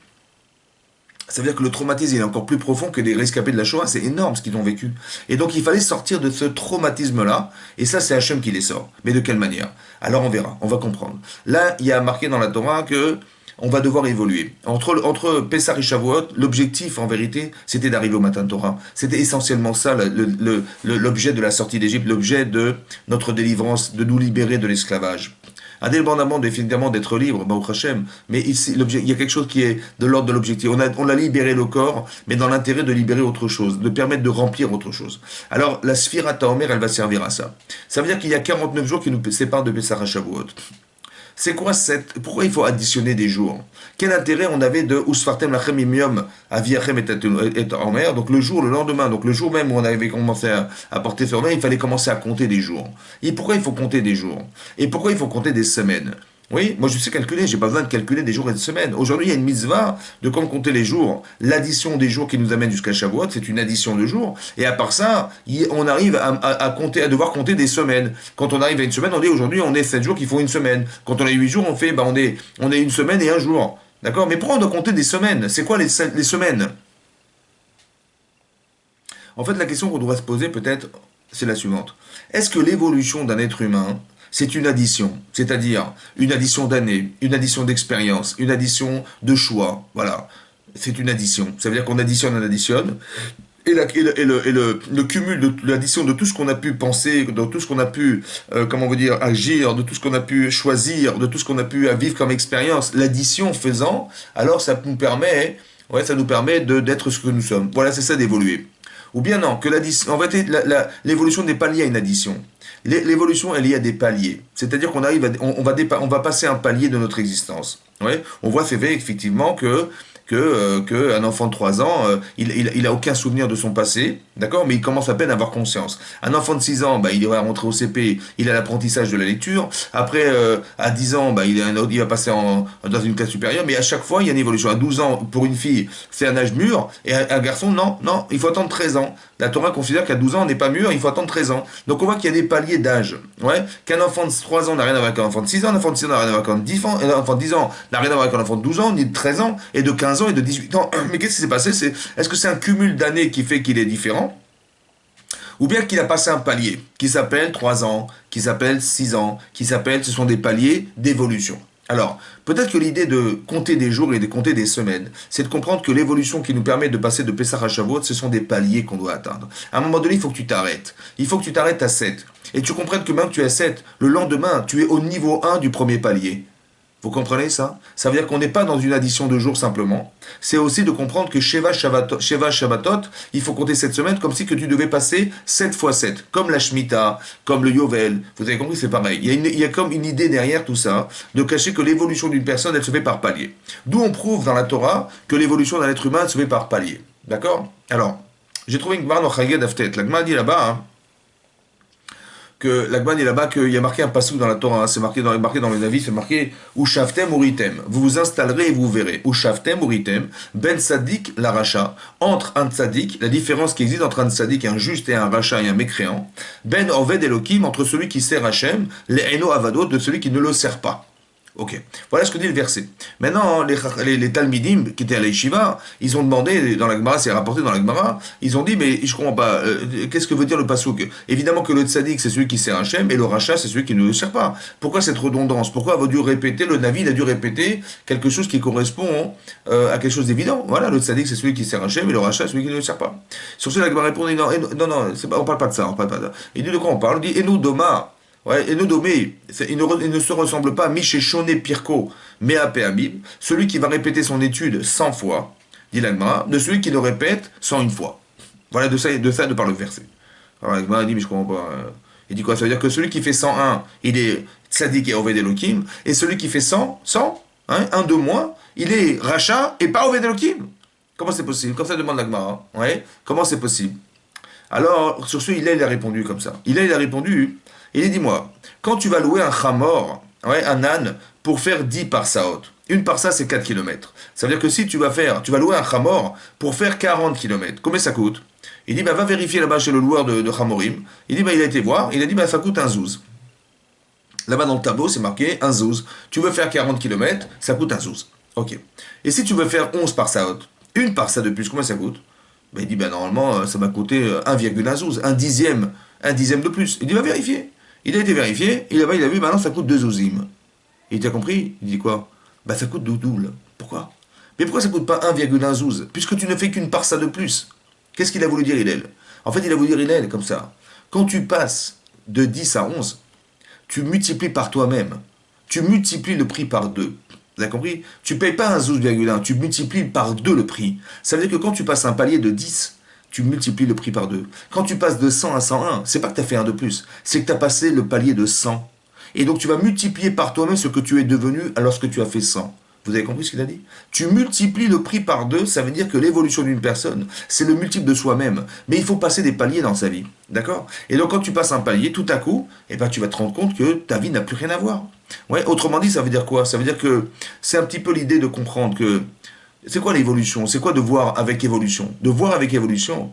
Ça veut dire que le traumatisme est encore plus profond que les rescapés de la Shoah, c'est énorme ce qu'ils ont vécu. Et donc il fallait sortir de ce traumatisme-là, et ça c'est Hachem qui les sort. Mais de quelle manière? Alors on verra, on va comprendre. Là, il y a marqué dans la Torah que on va devoir évoluer. Entre Pessah et Shavuot, l'objectif, en vérité, c'était d'arriver au Matan Torah. C'était essentiellement ça, l'objet de la sortie d'Égypte, l'objet de notre délivrance, de nous libérer de l'esclavage. Indépendamment, définitivement, d'être libre, Baruch Hashem, mais ici, il y a quelque chose qui est de l'ordre de l'objectif. On a libéré le corps, mais dans l'intérêt de libérer autre chose, de permettre de remplir autre chose. Alors, la Sphirata Omer, elle va servir à ça. Ça veut dire qu'il y a 49 jours qui nous séparent de Pessah à Shavuot. C'est quoi pourquoi il faut additionner des jours? Quel intérêt on avait de Usfartem lachem imium aviachem et Omer, donc le lendemain, donc le jour même où on avait commencé à porter sur Omer, il fallait commencer à compter des jours. Et pourquoi il faut compter des jours? Et pourquoi il faut compter des semaines? Oui, moi je sais calculer, j'ai pas besoin de calculer des jours et des semaines. Aujourd'hui, il y a une mitzvah de comme compter les jours. L'addition des jours qui nous amène jusqu'à Shavuot, c'est une addition de jours. Et à part ça, on arrive à devoir compter des semaines. Quand on arrive à une semaine, on dit aujourd'hui on est 7 jours qui font une semaine. Quand on est 8 jours, on fait on est une semaine et un jour. D'accord? Mais pourquoi on doit compter des semaines? C'est quoi les semaines? En fait, la question qu'on devrait se poser peut-être, c'est la suivante. Est-ce que l'évolution d'un être humain, c'est une addition, c'est-à-dire une addition d'années, une addition d'expérience, une addition de choix, voilà. C'est une addition. Ça veut dire qu'on additionne, et le cumul de l'addition de tout ce qu'on a pu penser, de tout ce qu'on a pu, agir, de tout ce qu'on a pu choisir, de tout ce qu'on a pu vivre comme expérience, l'addition faisant, alors ça nous permet d'être ce que nous sommes. Voilà, c'est ça d'évoluer. Ou bien non, que l'addition, en fait, l'évolution n'est pas liée à une addition. L'évolution est liée à des paliers. C'est-à-dire qu'on arrive on va passer un palier de notre existence. Ouais. On voit, c'est vrai, effectivement, que que un enfant de 3 ans, il a aucun souvenir de son passé, d'accord, mais il commence à peine à avoir conscience. Un enfant de 6 ans, bah, il va rentrer au CP, il a l'apprentissage de la lecture. Après, à 10 ans, bah, il va passer dans une classe supérieure, mais à chaque fois, il y a une évolution. À 12 ans, pour une fille, c'est un âge mûr, et un garçon, non, non, il faut attendre 13 ans. La Torah considère qu'à 12 ans, on n'est pas mûr, il faut attendre 13 ans. Donc on voit qu'il y a des paliers d'âge. Ouais, qu'un enfant de 3 ans n'a rien à voir avec un enfant de 6 ans, un enfant de 6 ans n'a rien à voir avec un enfant de 10 ans, un enfant de 10 ans n'a rien à voir avec un enfant de 12 ans, ni de 13 ans, et de 15 ans, et de 18 ans. Mais qu'est-ce qui s'est passé? Est-ce que c'est un cumul d'années qui fait qu'il est différent? Ou bien qu'il a passé un palier qui s'appelle 3 ans, qui s'appelle 6 ans, ce sont des paliers d'évolution. Alors, peut-être que l'idée de compter des jours et de compter des semaines, c'est de comprendre que l'évolution qui nous permet de passer de Pessah à Shavuot, ce sont des paliers qu'on doit atteindre. À un moment donné, il faut que tu t'arrêtes. Il faut que tu t'arrêtes à 7. Et tu comprennes que même que tu es à 7, le lendemain, tu es au niveau 1 du premier palier. Vous comprenez ça? Ça veut dire qu'on n'est pas dans une addition de jours simplement. C'est aussi de comprendre que Sheva Shabbatot, il faut compter cette semaine comme si que tu devais passer 7 fois 7. Comme la Shemitah, comme le Yovel. Vous avez compris, c'est pareil. Il y a comme une idée derrière tout ça, de cacher que l'évolution d'une personne, elle se fait par palier. D'où on prouve dans la Torah que l'évolution d'un être humain, elle se fait par palier. D'accord? Alors, j'ai trouvé une Gemara dans Chaged Aftet. La Gemara dit là-bas, hein, que l'Agman est là-bas, qu'il y a marqué un passage dans la Torah, hein, c'est marqué dans le Navi, c'est marqué Ushavtem Uritem. Vous vous installerez et vous verrez. Ushavtem Uritem, Ben Sadik la Racha. Entre un Tzadik, la différence qui existe entre un Tzadik, un juste, et un Racha et un mécréant. Ben Oved Elohim, entre celui qui sert Hachem, les Eno Avadot, de celui qui ne le sert pas. Ok, voilà ce que dit le verset. Maintenant, les Talmidim qui étaient à l'Yeshiva, ils ont demandé, dans la Gemara, c'est rapporté dans la Gemara, ils ont dit, mais je comprends pas, qu'est-ce que veut dire le pasouk? Évidemment que le tzaddik, c'est celui qui sert Hachem, et le rachat, c'est celui qui ne le sert pas. Pourquoi cette redondance? Pourquoi avoir dû répéter, le Navi, il a dû répéter quelque chose qui correspond à quelque chose d'évident? Voilà, le tzaddik, c'est celui qui sert Hachem, et le rachat, c'est celui qui ne le sert pas. Sur ce, la Gemara répond, non, non, on parle pas de ça, on parle pas de ça. Il dit de quoi on parle? Il dit, et nous, Doma. Ouais, et nous domé, il ne se ressemble pas à Miché Shoné Pirko, mais à Péamib, celui qui va répéter son étude 100 fois, dit l'Agmara, de celui qui le répète 101 fois. Voilà, de ça de parle le verset. Alors l'Agmara dit, mais je comprends pas. Il dit quoi? Ça veut dire que celui qui fait 101, il est Tzadik et Oved Elohim, et celui qui fait 100, hein, un de moins, il est Racha et pas Oved Elohim. Comment c'est possible? Comme ça demande l'Agmara. Ouais, comment c'est possible? Alors, sur ce, il a répondu comme ça. Il a répondu. Il dit, dis-moi, quand tu vas louer un chamor, ouais, un âne, pour faire 10 parsaot, une parsa c'est 4 km. Ça veut dire que si tu vas louer un chamor pour faire 40 km, combien ça coûte? Il dit, bah, va vérifier là-bas chez le loueur de chamorim. Il dit, bah, il a été voir, il a dit, bah, ça coûte un zouz. Là-bas dans le tableau, c'est marqué un zouz. Tu veux faire 40 km, ça coûte un zouz. Ok. Et si tu veux faire 11 parsaot, une parsa de plus, combien ça coûte? Bah, il dit, bah, normalement, ça m'a coûté 1,1 zouz, un dixième de plus. Il dit, va vérifier. Il a été vérifié, il a vu, maintenant ça coûte 2 zouzim. Il t'a compris? Il dit quoi? Bah ça coûte double. Pourquoi? Mais pourquoi ça coûte pas 1,1 zouz? Puisque tu ne fais qu'une parsa de plus. Qu'est-ce qu'il a voulu dire, Hillel? En fait, il a voulu dire, Hillel, comme ça. Quand tu passes de 10 à 11, tu multiplies par toi-même. Tu multiplies le prix par 2. Vous avez compris? Tu payes pas un zouz,1, tu multiplies par 2 le prix. Ça veut dire que quand tu passes un palier de 10, tu multiplies le prix par 2. Quand tu passes de 100 à 101, c'est pas que tu as fait un de plus, c'est que tu as passé le palier de 100. Et donc tu vas multiplier par toi-même ce que tu es devenu lorsque tu as fait 100. Vous avez compris ce qu'il a dit? Tu multiplies le prix par 2, ça veut dire que l'évolution d'une personne, c'est le multiple de soi-même. Mais il faut passer des paliers dans sa vie. D'accord? Et donc quand tu passes un palier, tout à coup, eh ben, tu vas te rendre compte que ta vie n'a plus rien à voir. Ouais, autrement dit, ça veut dire quoi? Ça veut dire que c'est un petit peu l'idée de comprendre que c'est quoi l'évolution? C'est quoi de voir avec évolution? De voir avec évolution,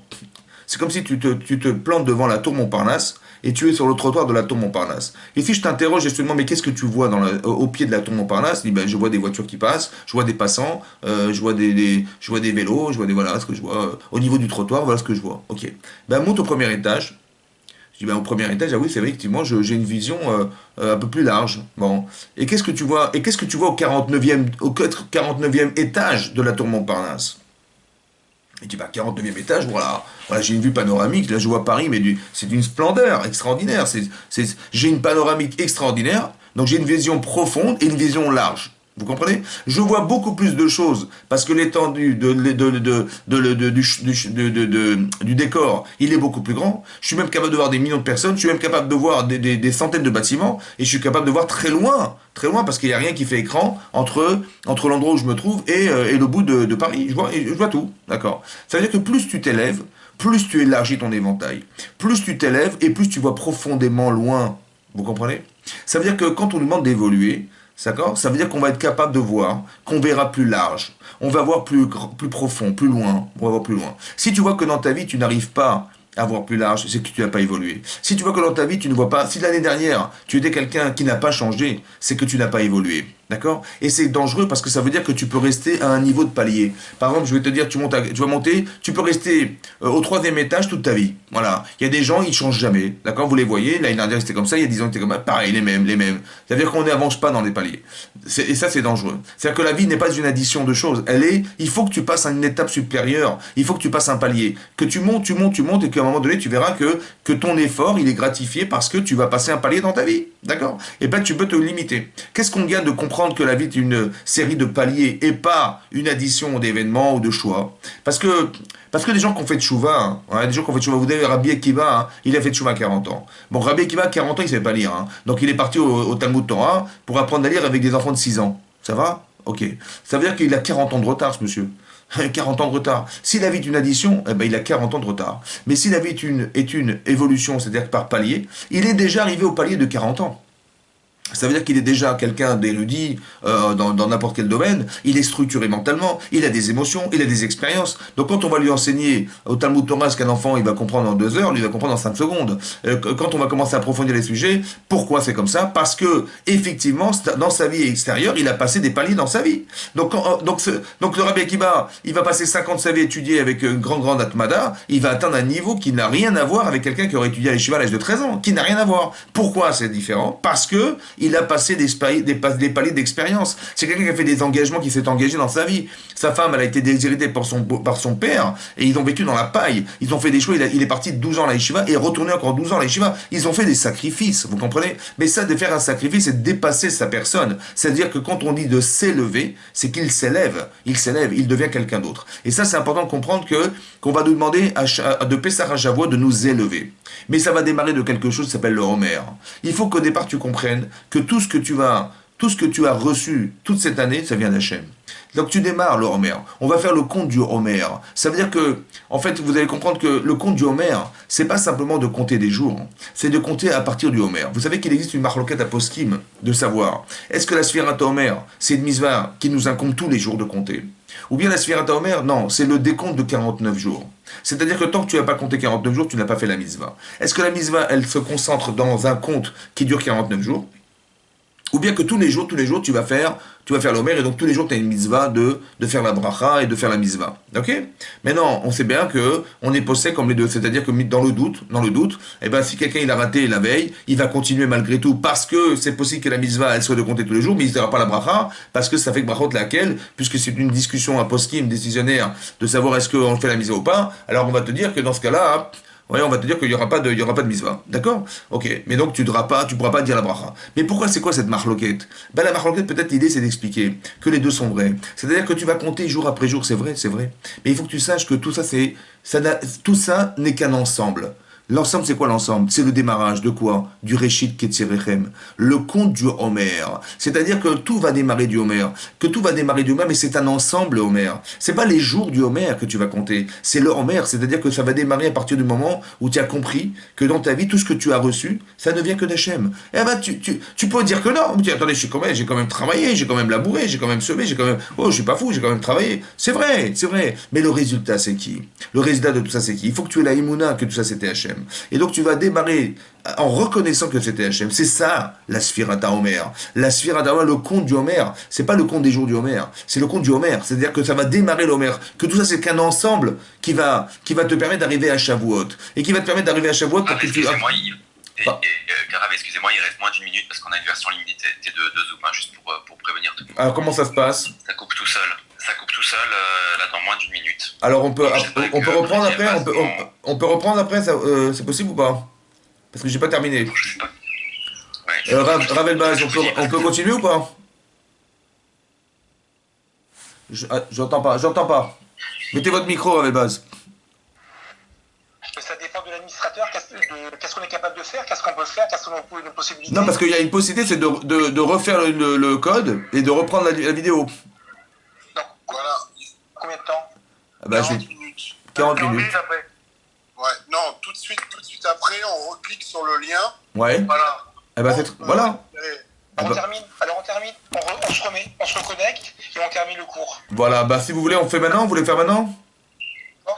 c'est comme si tu te plantes devant la tour Montparnasse et tu es sur le trottoir de la tour Montparnasse. Et si je t'interroge et je te demande, mais qu'est-ce que tu vois au pied de la tour Montparnasse? Je dis, ben, je vois des voitures qui passent, je vois des passants, je vois des vélos, voilà ce que je vois. Au niveau du trottoir, voilà ce que je vois. Ok. Ben, monte au premier étage. Je dis, ben, au premier étage, ah oui, c'est vrai, effectivement, j'ai une vision un peu plus large. Bon. Et qu'est-ce que tu vois? Et qu'est-ce que tu vois au 49e étage de la tour Montparnasse? Et tu dis, bah, 49e étage, voilà, j'ai une vue panoramique, là je vois Paris, mais c'est d'une splendeur extraordinaire. J'ai une panoramique extraordinaire, donc j'ai une vision profonde et une vision large. Vous comprenez? Je vois beaucoup plus de choses parce que l'étendue du décor, il est beaucoup plus grand. Je suis même capable de voir des millions de personnes. Je suis même capable de voir des centaines de bâtiments et je suis capable de voir très loin parce qu'il n'y a rien qui fait écran entre l'endroit où je me trouve et le bout de Paris. Je vois tout, d'accord? Ça veut dire que plus tu t'élèves, plus tu élargis ton éventail. Plus tu t'élèves et plus tu vois profondément loin. Vous comprenez? Ça veut dire que quand on nous demande d'évoluer, d'accord? Ça veut dire qu'on va être capable de voir, qu'on verra plus large, on va voir plus profond, plus loin, on va voir plus loin. Si tu vois que dans ta vie, tu n'arrives pas à voir plus large, c'est que tu n'as pas évolué. Si tu vois que dans ta vie, tu ne vois pas, si l'année dernière, tu étais quelqu'un qui n'a pas changé, c'est que tu n'as pas évolué. D'accord? Et c'est dangereux parce que ça veut dire que tu peux rester à un niveau de palier. Par exemple, je vais te dire, tu vas monter, tu peux rester au troisième étage toute ta vie. Voilà. Il y a des gens, ils changent jamais. D'accord? Vous les voyez, l'année dernière c'était comme ça, il y a 10 ans c'était comme ça. Pareil, les mêmes, les mêmes. Ça veut dire qu'on n'avance pas dans les paliers. Et ça, c'est dangereux. C'est-à-dire que la vie n'est pas une addition de choses. Il faut que tu passes à une étape supérieure. Il faut que tu passes un palier. Que tu montes, et qu'à un moment donné, tu verras que ton effort, il est gratifié parce que tu vas passer un palier dans ta vie. D'accord? Et ben, tu peux te limiter. Qu'est-ce qu'on gagne de comprendre que la vie est une série de paliers et pas une addition d'événements ou de choix? Parce que des gens qui ont fait tchouva, des gens qui ont fait tchouva, vous avez Rabbi Akiva, il a fait tchouva à 40 ans. Bon, Rabbi Akiva, à 40 ans, il ne savait pas lire. Donc il est parti au Talmud Torah pour apprendre à lire avec des enfants de 6 ans. Ça va? Ok. Ça veut dire qu'il a 40 ans de retard, ce monsieur. 40 ans de retard. Si la vie est une addition, eh ben, il a 40 ans de retard. Mais si la vie est une évolution, c'est-à-dire par palier, il est déjà arrivé au palier de 40 ans. Ça veut dire qu'il est déjà quelqu'un d'érudit dans n'importe quel domaine, il est structuré mentalement, il a des émotions, il a des expériences. Donc quand on va lui enseigner au Talmud Torah ce qu'un enfant il va comprendre en 2 heures, lui il va comprendre en 5 secondes. Quand on va commencer à approfondir les sujets, pourquoi c'est comme ça? Parce que effectivement, dans sa vie extérieure, il a passé des paliers dans sa vie. Donc le Rabbi Akiva, il va passer 50 sa vie étudier avec une grande atmada, il va atteindre un niveau qui n'a rien à voir avec quelqu'un qui aurait étudié à l'Yeshiva à l'âge de 13 ans, qui n'a rien à voir. Pourquoi c'est différent? Parce que il a passé des paliers d'expérience. C'est quelqu'un qui a fait des engagements, qui s'est engagé dans sa vie. Sa femme, elle a été déshéritée par son père, et ils ont vécu dans la paille. Ils ont fait des choix, il est parti de 12 ans à la yeshiva, et est retourné encore 12 ans à la yeshiva. Ils ont fait des sacrifices, vous comprenez? Mais ça, de faire un sacrifice, c'est de dépasser sa personne. C'est-à-dire que quand on dit de s'élever, c'est qu'il s'élève, il devient quelqu'un d'autre. Et ça, c'est important de comprendre qu'on va nous demander de Pessah à Shavuot de nous élever. Mais ça va démarrer de quelque chose qui s'appelle le Homer. Il faut qu'au départ tu comprennes que tout ce que tu as reçu toute cette année, ça vient d'Hachem. Donc tu démarres le Homer. On va faire le compte du Homer. Ça veut dire que, en fait, vous allez comprendre que le compte du Homer, c'est pas simplement de compter des jours, c'est de compter à partir du Homer. Vous savez qu'il existe une marloquette à poskim de savoir, est-ce que la Sphirata Homer, c'est une mitzvah qui nous incombe tous les jours de compter? Ou bien la Sphirata Homer, non, c'est le décompte de 49 jours. C'est-à-dire que tant que tu n'as pas compté 49 jours, tu n'as pas fait la mitzvah. Est-ce que la mitzvah, elle se concentre dans un compte qui dure 49 jours? Ou bien que tous les jours, tu vas faire l'Omer, et donc tous les jours, tu as une mitzvah de faire la bracha et de faire la mitzvah. Ok? Mais non, on sait bien que on est possède comme les deux. C'est-à-dire que dans le doute, eh ben, si quelqu'un il a raté la veille, il va continuer malgré tout, parce que c'est possible que la mitzvah, elle soit de compter tous les jours, mais il ne fera pas la bracha, parce que ça fait que brachot laquelle, puisque c'est une discussion à poskim décisionnaire, de savoir est-ce qu'on fait la mitzvah ou pas, alors on va te dire que dans ce cas-là, ouais, on va te dire qu'il n'y aura pas de mitzvah. D'accord? Ok. Mais donc, tu pourras pas dire la bracha. Mais pourquoi, c'est quoi cette marloquette? Ben, la marloquette, peut-être l'idée, c'est d'expliquer que les deux sont vrais. C'est-à-dire que tu vas compter jour après jour, c'est vrai, c'est vrai. Mais il faut que tu saches que tout ça n'est qu'un ensemble. L'ensemble, c'est quoi l'ensemble? C'est le démarrage de quoi? Du Réchit Ketzirechem, le compte du Homer. C'est-à-dire que tout va démarrer du Homer. Mais c'est un ensemble, Homer. C'est pas les jours du Homer que tu vas compter, c'est le Homer. C'est-à-dire que ça va démarrer à partir du moment où tu as compris que dans ta vie, tout ce que tu as reçu, ça ne vient que d'Hachem. Eh ben, tu peux dire que non. Tu dis, attendez, j'ai quand même travaillé, j'ai quand même labouré, j'ai quand même semé, oh, je suis pas fou, j'ai quand même travaillé. C'est vrai, c'est vrai. Mais le résultat, c'est qui? Le résultat de tout ça, c'est qui? Il faut que tu aies laImouna, que tout ça, c'était Hachem. Et donc tu vas démarrer en reconnaissant que c'était Hachem. C'est ça la Sphirata Homer. La Sphirata Homer, le compte du Homer, c'est pas le compte des jours du Homer, c'est le compte du Homer. C'est-à-dire que ça va démarrer l'Homer. Que tout ça c'est qu'un ensemble qui va te permettre d'arriver à Shavuot. Et qui va te permettre d'arriver à Shavuot pour que tu... Excusez-moi, il reste moins d'une minute parce qu'on a une version limitée de Zoom, juste pour prévenir tout le monde. Alors comment ça se passe? Ça coupe tout seul. Là dans moins d'une minute. Alors on peut reprendre après. On peut reprendre après. C'est possible ou pas? Parce que j'ai pas terminé. Je sais pas. Ouais, Ravel Baz, on peut continuer ou pas? J'entends pas, j'entends pas. Mettez votre micro avec base. Ça dépend de l'administrateur. Qu'est-ce qu'on est capable de faire? Qu'est-ce qu'on peut faire? Qu'est-ce qu'on a une Non, possibilité? parce qu'il y a une possibilité, c'est de refaire le code et de reprendre la vidéo. Donc, Voilà. combien de temps? Ah bah, 40 minutes. 40 minutes. Après. Ouais, non, tout de suite après, on reclique sur le lien. Ouais. Voilà. Eh ben, voilà. Alors, bah- on termine. On se remet, on se reconnecte et on termine le cours. Voilà, bah si vous voulez, on fait maintenant. Vous voulez faire maintenant? Bon.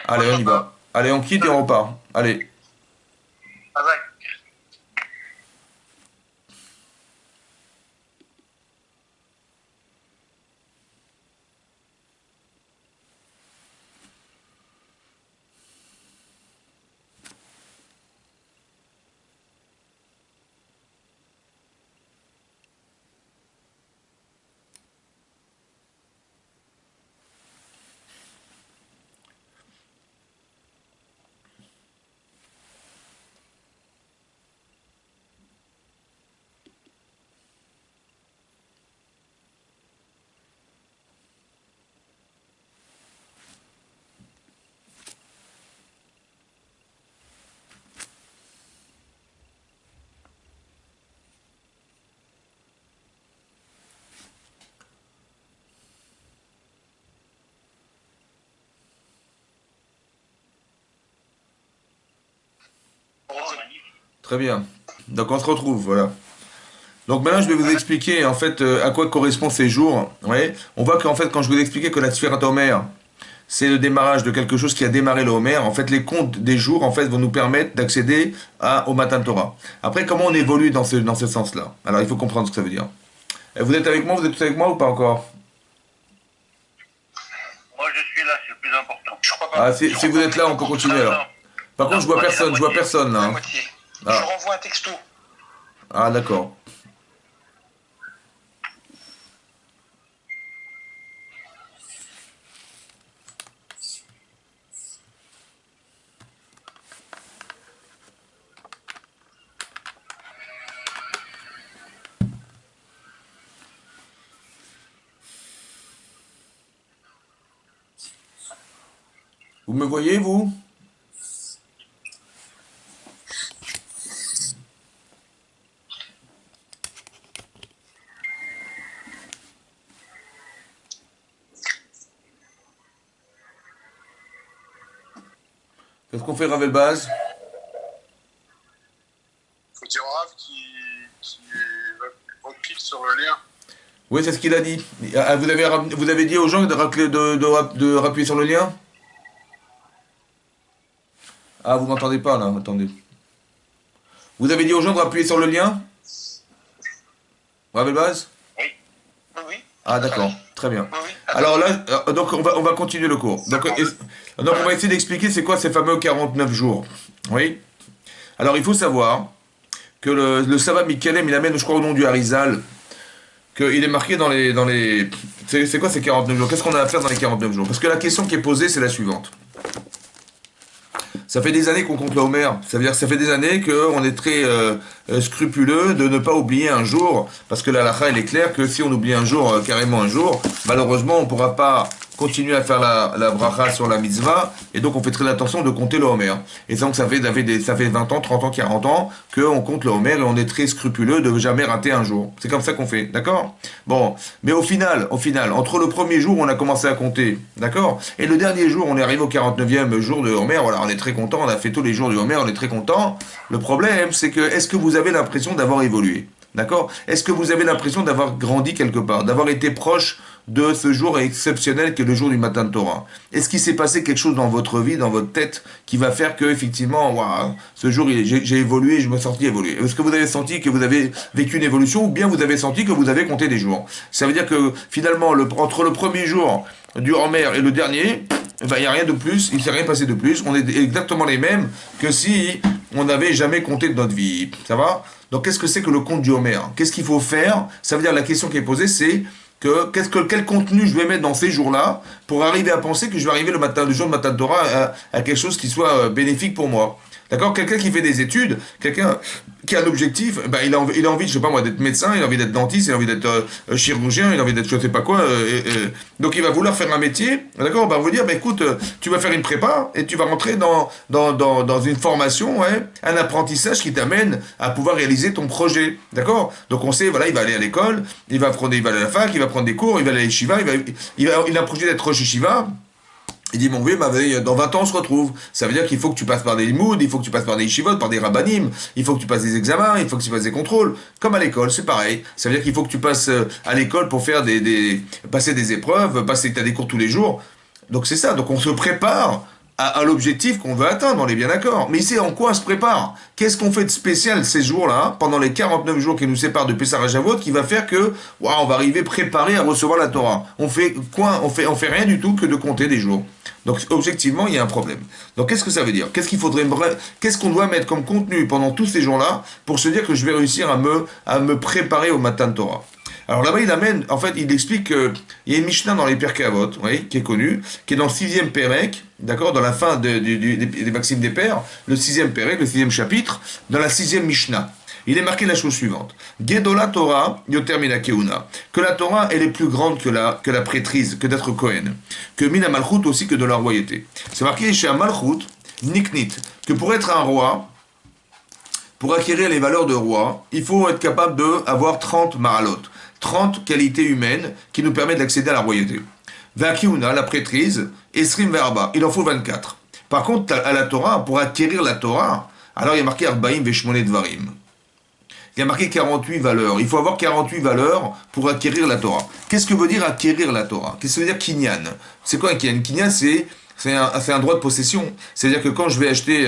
Allez, on y va. Allez, on quitte et on repart. Allez. Ah ouais. Très bien. Donc on se retrouve, voilà. Donc maintenant je vais vous expliquer en fait à quoi correspondent ces jours. Ouais. On voit qu'en fait quand je vous expliquais que la Sphirata Homer, c'est le démarrage de quelque chose qui a démarré le Homer, en fait les comptes des jours en fait vont nous permettre d'accéder au Matan Torah. Après comment on évolue dans ce sens-là? Alors il faut comprendre ce que ça veut dire. Vous êtes avec moi? Vous êtes tous avec moi ou pas encore? Moi je suis là, c'est le plus important. Je crois pas. Ah si vous êtes là on peut continuer alors. Par contre je vois personne là. La Hein. moitié. Ah. Je renvoie un texto. Ah d'accord. Vous me voyez vous? Qu'est-ce qu'on fait Ravel Baz? Faut dire au Rav qui reclique sur le lien. Oui, c'est ce qu'il a dit. Ah, vous avez dit aux gens de rappuyer sur le lien? Ah, vous m'entendez pas là, attendez. Vous avez dit aux gens de rappuyer sur le lien? Ravel Baz? Oui, oui. Ah d'accord, très bien. Oui, oui. Alors là, donc on va continuer le cours. Donc on va essayer d'expliquer c'est quoi ces fameux 49 jours. Oui. Alors il faut savoir que le sabbat Mikalem, il amène, je crois, au nom du Harizal, qu'il est marqué dans les. C'est quoi ces 49 jours? Qu'est-ce qu'on a à faire dans les 49 jours? Parce que la question qui est posée, c'est la suivante. Ça fait des années qu'on compte le Homer. Ça veut dire que ça fait des années qu'on est très scrupuleux de ne pas oublier un jour. Parce que la halakha, elle est claire que si on oublie un jour, carrément un jour, malheureusement, on ne pourra pas continuer à faire la bracha sur la mitzvah. Et donc, on fait très attention de compter le Homer. Et donc, ça fait 20 ans, 30 ans, 40 ans qu'on compte le Homer et on est très scrupuleux de jamais rater un jour. C'est comme ça qu'on fait, d'accord? Bon, mais au final, entre le premier jour où on a commencé à compter, d'accord? Et le dernier jour, on est arrivé au 49e jour de Homer, voilà, on est très content, on a fait tous les jours du Homer, on est très content. Le problème, c'est que, est-ce que vous avez l'impression d'avoir évolué? D'accord? Est-ce que vous avez l'impression d'avoir grandi quelque part, d'avoir été proche de ce jour exceptionnel qui est le jour du Matan Torah? Est-ce qu'il s'est passé quelque chose dans votre vie, dans votre tête, qui va faire que, effectivement, waouh, ce jour, j'ai évolué, je me sens évolué? Est-ce que vous avez senti que vous avez vécu une évolution, ou bien vous avez senti que vous avez compté des jours? Ça veut dire que, finalement, entre le premier jour du Homer et le dernier, il n'y a rien de plus, il ne s'est rien passé de plus, on est exactement les mêmes que si on n'avait jamais compté de notre vie. Ça va? Donc qu'est-ce que c'est que le compte du Homer? Qu'est-ce qu'il faut faire? Ça veut dire la question qui est posée, c'est quel contenu je vais mettre dans ces jours-là pour arriver à penser que je vais arriver le jour de Matan Torah à quelque chose qui soit bénéfique pour moi. D'accord? Quelqu'un qui fait des études, quelqu'un qui a un objectif, ben il a envie, je sais pas moi, d'être médecin, il a envie d'être dentiste, il a envie d'être chirurgien, il a envie d'être je sais pas quoi. Donc il va vouloir faire un métier, d'accord? Ben on va dire, ben écoute, tu vas faire une prépa et tu vas rentrer dans une formation, ouais, un apprentissage qui t'amène à pouvoir réaliser ton projet, d'accord? Donc on sait, voilà, il va aller à l'école, il va aller à la fac, il va prendre des cours, il va aller à l'Yeshiva, il a un projet d'être Rosh Yeshiva. Il dit, mon vieux, dans 20 ans, on se retrouve. Ça veut dire qu'il faut que tu passes par des limouds, il faut que tu passes par des yeshivot, par des rabbanim, il faut que tu passes des examens, il faut que tu passes des contrôles. Comme à l'école, c'est pareil. Ça veut dire qu'il faut que tu passes à l'école pour faire passer des épreuves, t'as des cours tous les jours. Donc c'est ça. Donc on se prépare à l'objectif qu'on veut atteindre, on est bien d'accord. Mais ici, en quoi on se prépare? Qu'est-ce qu'on fait de spécial ces jours-là, pendant les 49 jours qui nous séparent de Pessah à Shavuot, qui va faire que, on va arriver préparé à recevoir la Torah? On fait quoi? On fait rien du tout que de compter des jours. Donc, objectivement, il y a un problème. Donc, qu'est-ce que ça veut dire? Qu'est-ce qu'on doit mettre comme contenu pendant tous ces jours-là pour se dire que je vais réussir à me préparer au matin de Torah? Alors là-bas, il explique qu'il y a une Mishnah dans les Pirkei Avot, qui est connue, qui est dans le 6e Pérec, d'accord, dans la fin des Maximes des Pères, le 6e Pérec, le 6e chapitre, dans la 6e Mishnah. Il est marqué la chose suivante. Gedola Torah yoter mina keuna. Que la Torah, elle est plus grande que la prêtrise, que d'être Kohen. Que mina malchut aussi que de la royauté. C'est marqué chez un malchut, niknit, que pour être un roi, pour acquérir les valeurs de roi, il faut être capable d'avoir 30 ma'alot. 30 qualités humaines qui nous permettent d'accéder à la royauté. Vakiuna, la prêtrise, Esrim Verba, il en faut 24. Par contre, à la Torah, pour acquérir la Torah, alors il y a marqué Arbaim Veshmonet Dvarim. Il y a marqué 48 valeurs. Il faut avoir 48 valeurs pour acquérir la Torah. Qu'est-ce que veut dire acquérir la Torah? Qu'est-ce que veut dire kinyan? C'est quoi un kinyan? Kinyan, c'est un droit de possession. C'est-à-dire que quand je vais acheter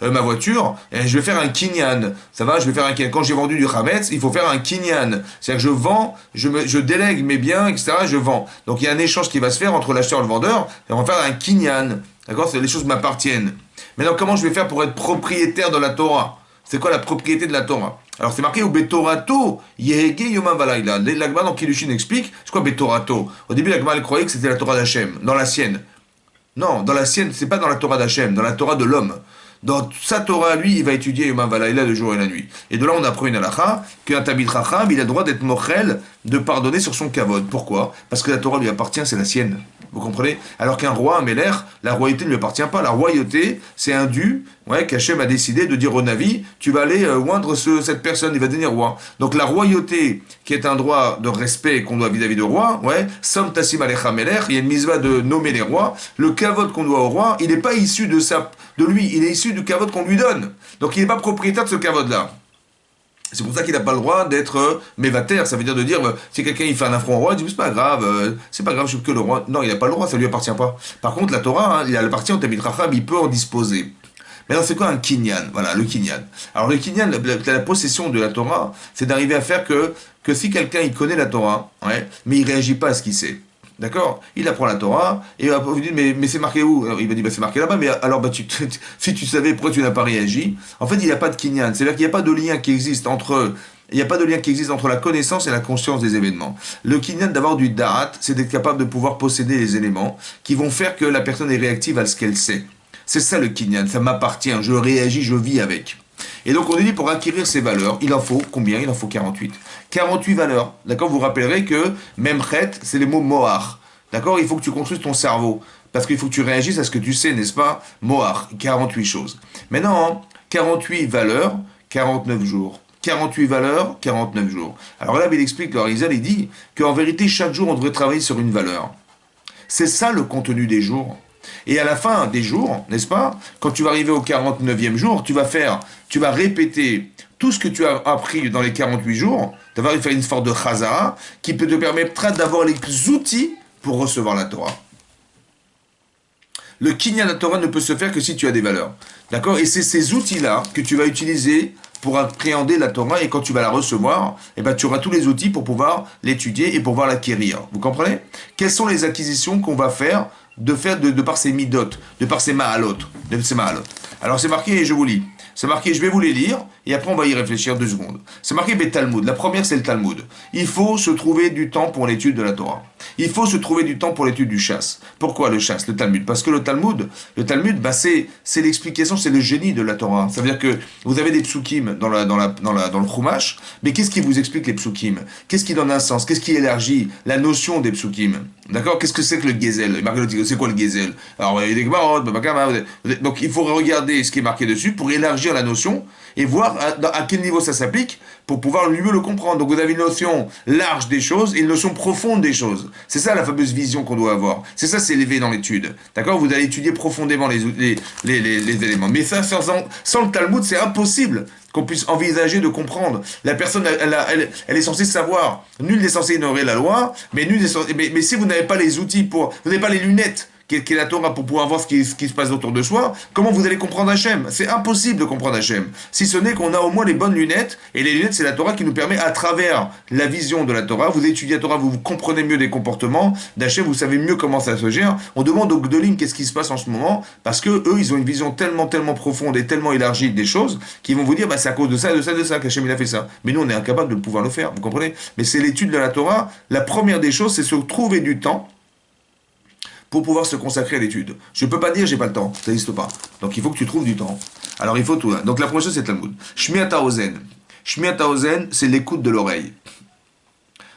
ma voiture, je vais faire un kinyan. Ça va, je vais faire un kinyan. Quand j'ai vendu du chametz, il faut faire un kinyan. C'est-à-dire que je vends, je délègue mes biens, etc. Je vends. Donc il y a un échange qui va se faire entre l'acheteur et le vendeur. Et on va faire un kinyan. D'accord? Les choses m'appartiennent. Maintenant, comment je vais faire pour être propriétaire de la Torah? C'est quoi la propriété de la Torah? Alors c'est marqué au Betorato, Yehege Yoma Valaila. L'Agma dans Kiddushin explique, c'est quoi Betorato? Au début, l'Agma elle croyait que c'était la Torah d'Hachem, dans la sienne. Non, dans la sienne, c'est pas dans la Torah d'Hachem, dans la Torah de l'homme. Dans sa Torah, lui, il va étudier Yoma Valaila le jour et la nuit. Et de là, on apprend une halakha, qu'un Talmid Chacham, il a le droit d'être mochel, de pardonner sur son kavod. Pourquoi? Parce que la Torah lui appartient, c'est la sienne. Vous comprenez? Alors qu'un roi, un Meler, la royauté ne lui appartient pas. La royauté, c'est un dû, qu'Hachem a décidé de dire au Navi, tu vas aller oindre cette personne, il va devenir roi. Donc la royauté, qui est un droit de respect qu'on doit vis-à-vis du roi, Som Tassim Alecha Meler, il y a une misva de nommer les rois. Le kavod qu'on doit au roi, il n'est pas issu de lui, il est issu du kavod qu'on lui donne. Donc il n'est pas propriétaire de ce kavod-là. C'est pour ça qu'il n'a pas le droit d'être mévater, ça veut dire de dire, si quelqu'un il fait un affront au roi, il dit, c'est pas grave, je suis que le roi. Non, il n'a pas le droit, ça lui appartient pas. Par contre, la Torah, il appartient au Talmid Chacham, il peut en disposer. Maintenant, c'est quoi un kinyan? Voilà, le kinyan. Alors, le kinyan, la possession de la Torah, c'est d'arriver à faire que si quelqu'un, il connaît la Torah, mais il réagit pas à ce qu'il sait. D'accord? Il apprend la Torah, et vous dites, mais c'est marqué où? Alors, il va dire, c'est marqué là-bas, mais alors, si tu savais pourquoi tu n'as pas réagi, en fait, il n'y a pas de kinyan. C'est-à-dire qu'il n'y a pas de lien qui existe entre la connaissance et la conscience des événements. Le kinyan d'avoir du da'at, c'est d'être capable de pouvoir posséder les éléments qui vont faire que la personne est réactive à ce qu'elle sait. C'est ça le kinyan, ça m'appartient, je réagis, je vis avec. Et donc on dit pour acquérir ces valeurs, il en faut combien? Il en faut 48. 48 valeurs. D'accord? Vous vous rappellerez que Memchet, c'est les mots Mohar. D'accord? Il faut que tu construises ton cerveau. Parce qu'il faut que tu réagisses à ce que tu sais, n'est-ce pas? Mohar, 48 choses. Maintenant, 48 valeurs, 49 jours. 48 valeurs, 49 jours. Alors là, il explique, le Harizal, il dit qu'en vérité, chaque jour, on devrait travailler sur une valeur. C'est ça le contenu des jours. Et à la fin des jours, n'est-ce pas, quand tu vas arriver au 49e jour, tu vas répéter tout ce que tu as appris dans les 48 jours, tu vas faire une forme de chazara qui peut te permettre d'avoir les outils pour recevoir la Torah. Le kinyan de la Torah ne peut se faire que si tu as des valeurs. D'accord? Et c'est ces outils-là que tu vas utiliser pour appréhender la Torah, et quand tu vas la recevoir, tu auras tous les outils pour pouvoir l'étudier et pour pouvoir l'acquérir. Vous comprenez? Quelles sont les acquisitions qu'on va faire de par ces midot, de par ces ma'alot, Alors c'est marqué, et je vous lis. C'est marqué, je vais vous les lire, et après on va y réfléchir 2 secondes. C'est marqué Talmud. La première, c'est le Talmud. Il faut se trouver du temps pour l'étude de la Torah. Il faut se trouver du temps pour l'étude du chasse. Pourquoi le chasse, le Talmud? Parce que le Talmud, bah, c'est l'explication, c'est le génie de la Torah. Ça veut dire que vous avez des psukim dans le Chumash, mais qu'est-ce qui vous explique les psukim? Qu'est-ce qui donne un sens? Qu'est-ce qui élargit la notion des psukim? D'accord? Qu'est-ce que c'est que le gezel? C'est quoi le gezel? Alors, il y a des Gemarot, donc il faut regarder ce qui est marqué dessus pour élargir la notion et voir à quel niveau ça s'applique pour pouvoir mieux le comprendre. Donc vous avez une notion large des choses et une notion profonde des choses. C'est ça la fameuse vision qu'on doit avoir. C'est ça s'élever dans l'étude. D'accord? Vous allez étudier profondément les éléments. Mais ça, sans le Talmud, c'est impossible qu'on puisse envisager de comprendre. La personne, elle est censée savoir. Nul n'est censé ignorer la loi, mais si vous n'avez pas les outils vous n'avez pas les lunettes qui est la Torah pour pouvoir voir ce qui se passe autour de soi, comment vous allez comprendre Hachem? C'est impossible de comprendre Hachem. Si ce n'est qu'on a au moins les bonnes lunettes, et les lunettes, c'est la Torah qui nous permet, à travers la vision de la Torah, vous étudiez la Torah, vous comprenez mieux des comportements d'Hachem, vous savez mieux comment ça se gère. On demande aux Gdolim qu'est-ce qui se passe en ce moment, parce que eux, ils ont une vision tellement profonde et tellement élargie des choses, qu'ils vont vous dire, bah, c'est à cause de ça, qu'Hachem il a fait ça. Mais nous, on est incapable de pouvoir le faire, vous comprenez? Mais c'est l'étude de la Torah. La première des choses, c'est se trouver du temps pour pouvoir se consacrer à l'étude. Je ne peux pas dire j'ai pas le temps, ça n'existe pas. Donc il faut que tu trouves du temps. Alors il faut tout. Donc la première chose c'est Talmud. Shmiata Ozen. Shmiata Ozen, c'est l'écoute de l'oreille.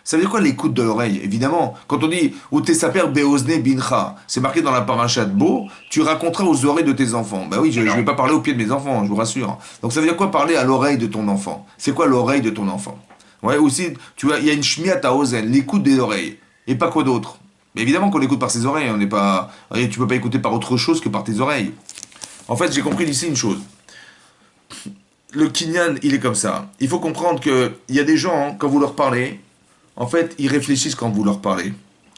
Ça veut dire quoi l'écoute de l'oreille? Évidemment, quand on dit Utesaper Beozne Bincha, c'est marqué dans la paracha de Bo, tu raconteras aux oreilles de tes enfants. Ben oui, je ne vais pas parler au pied de mes enfants, je vous rassure. Donc ça veut dire quoi parler à l'oreille de ton enfant? C'est quoi l'oreille de ton enfant? Ouais, aussi, tu vois, il y a une Shmiata Ozen, l'écoute des oreilles. Et pas quoi d'autre? Mais évidemment qu'on écoute par ses oreilles, on n'est pas. Tu peux pas écouter par autre chose que par tes oreilles. En fait, j'ai compris ici une chose. Le kinyan, il est comme ça. Il faut comprendre qu'il y a des gens, quand vous leur parlez, en fait, ils réfléchissent quand vous leur parlez.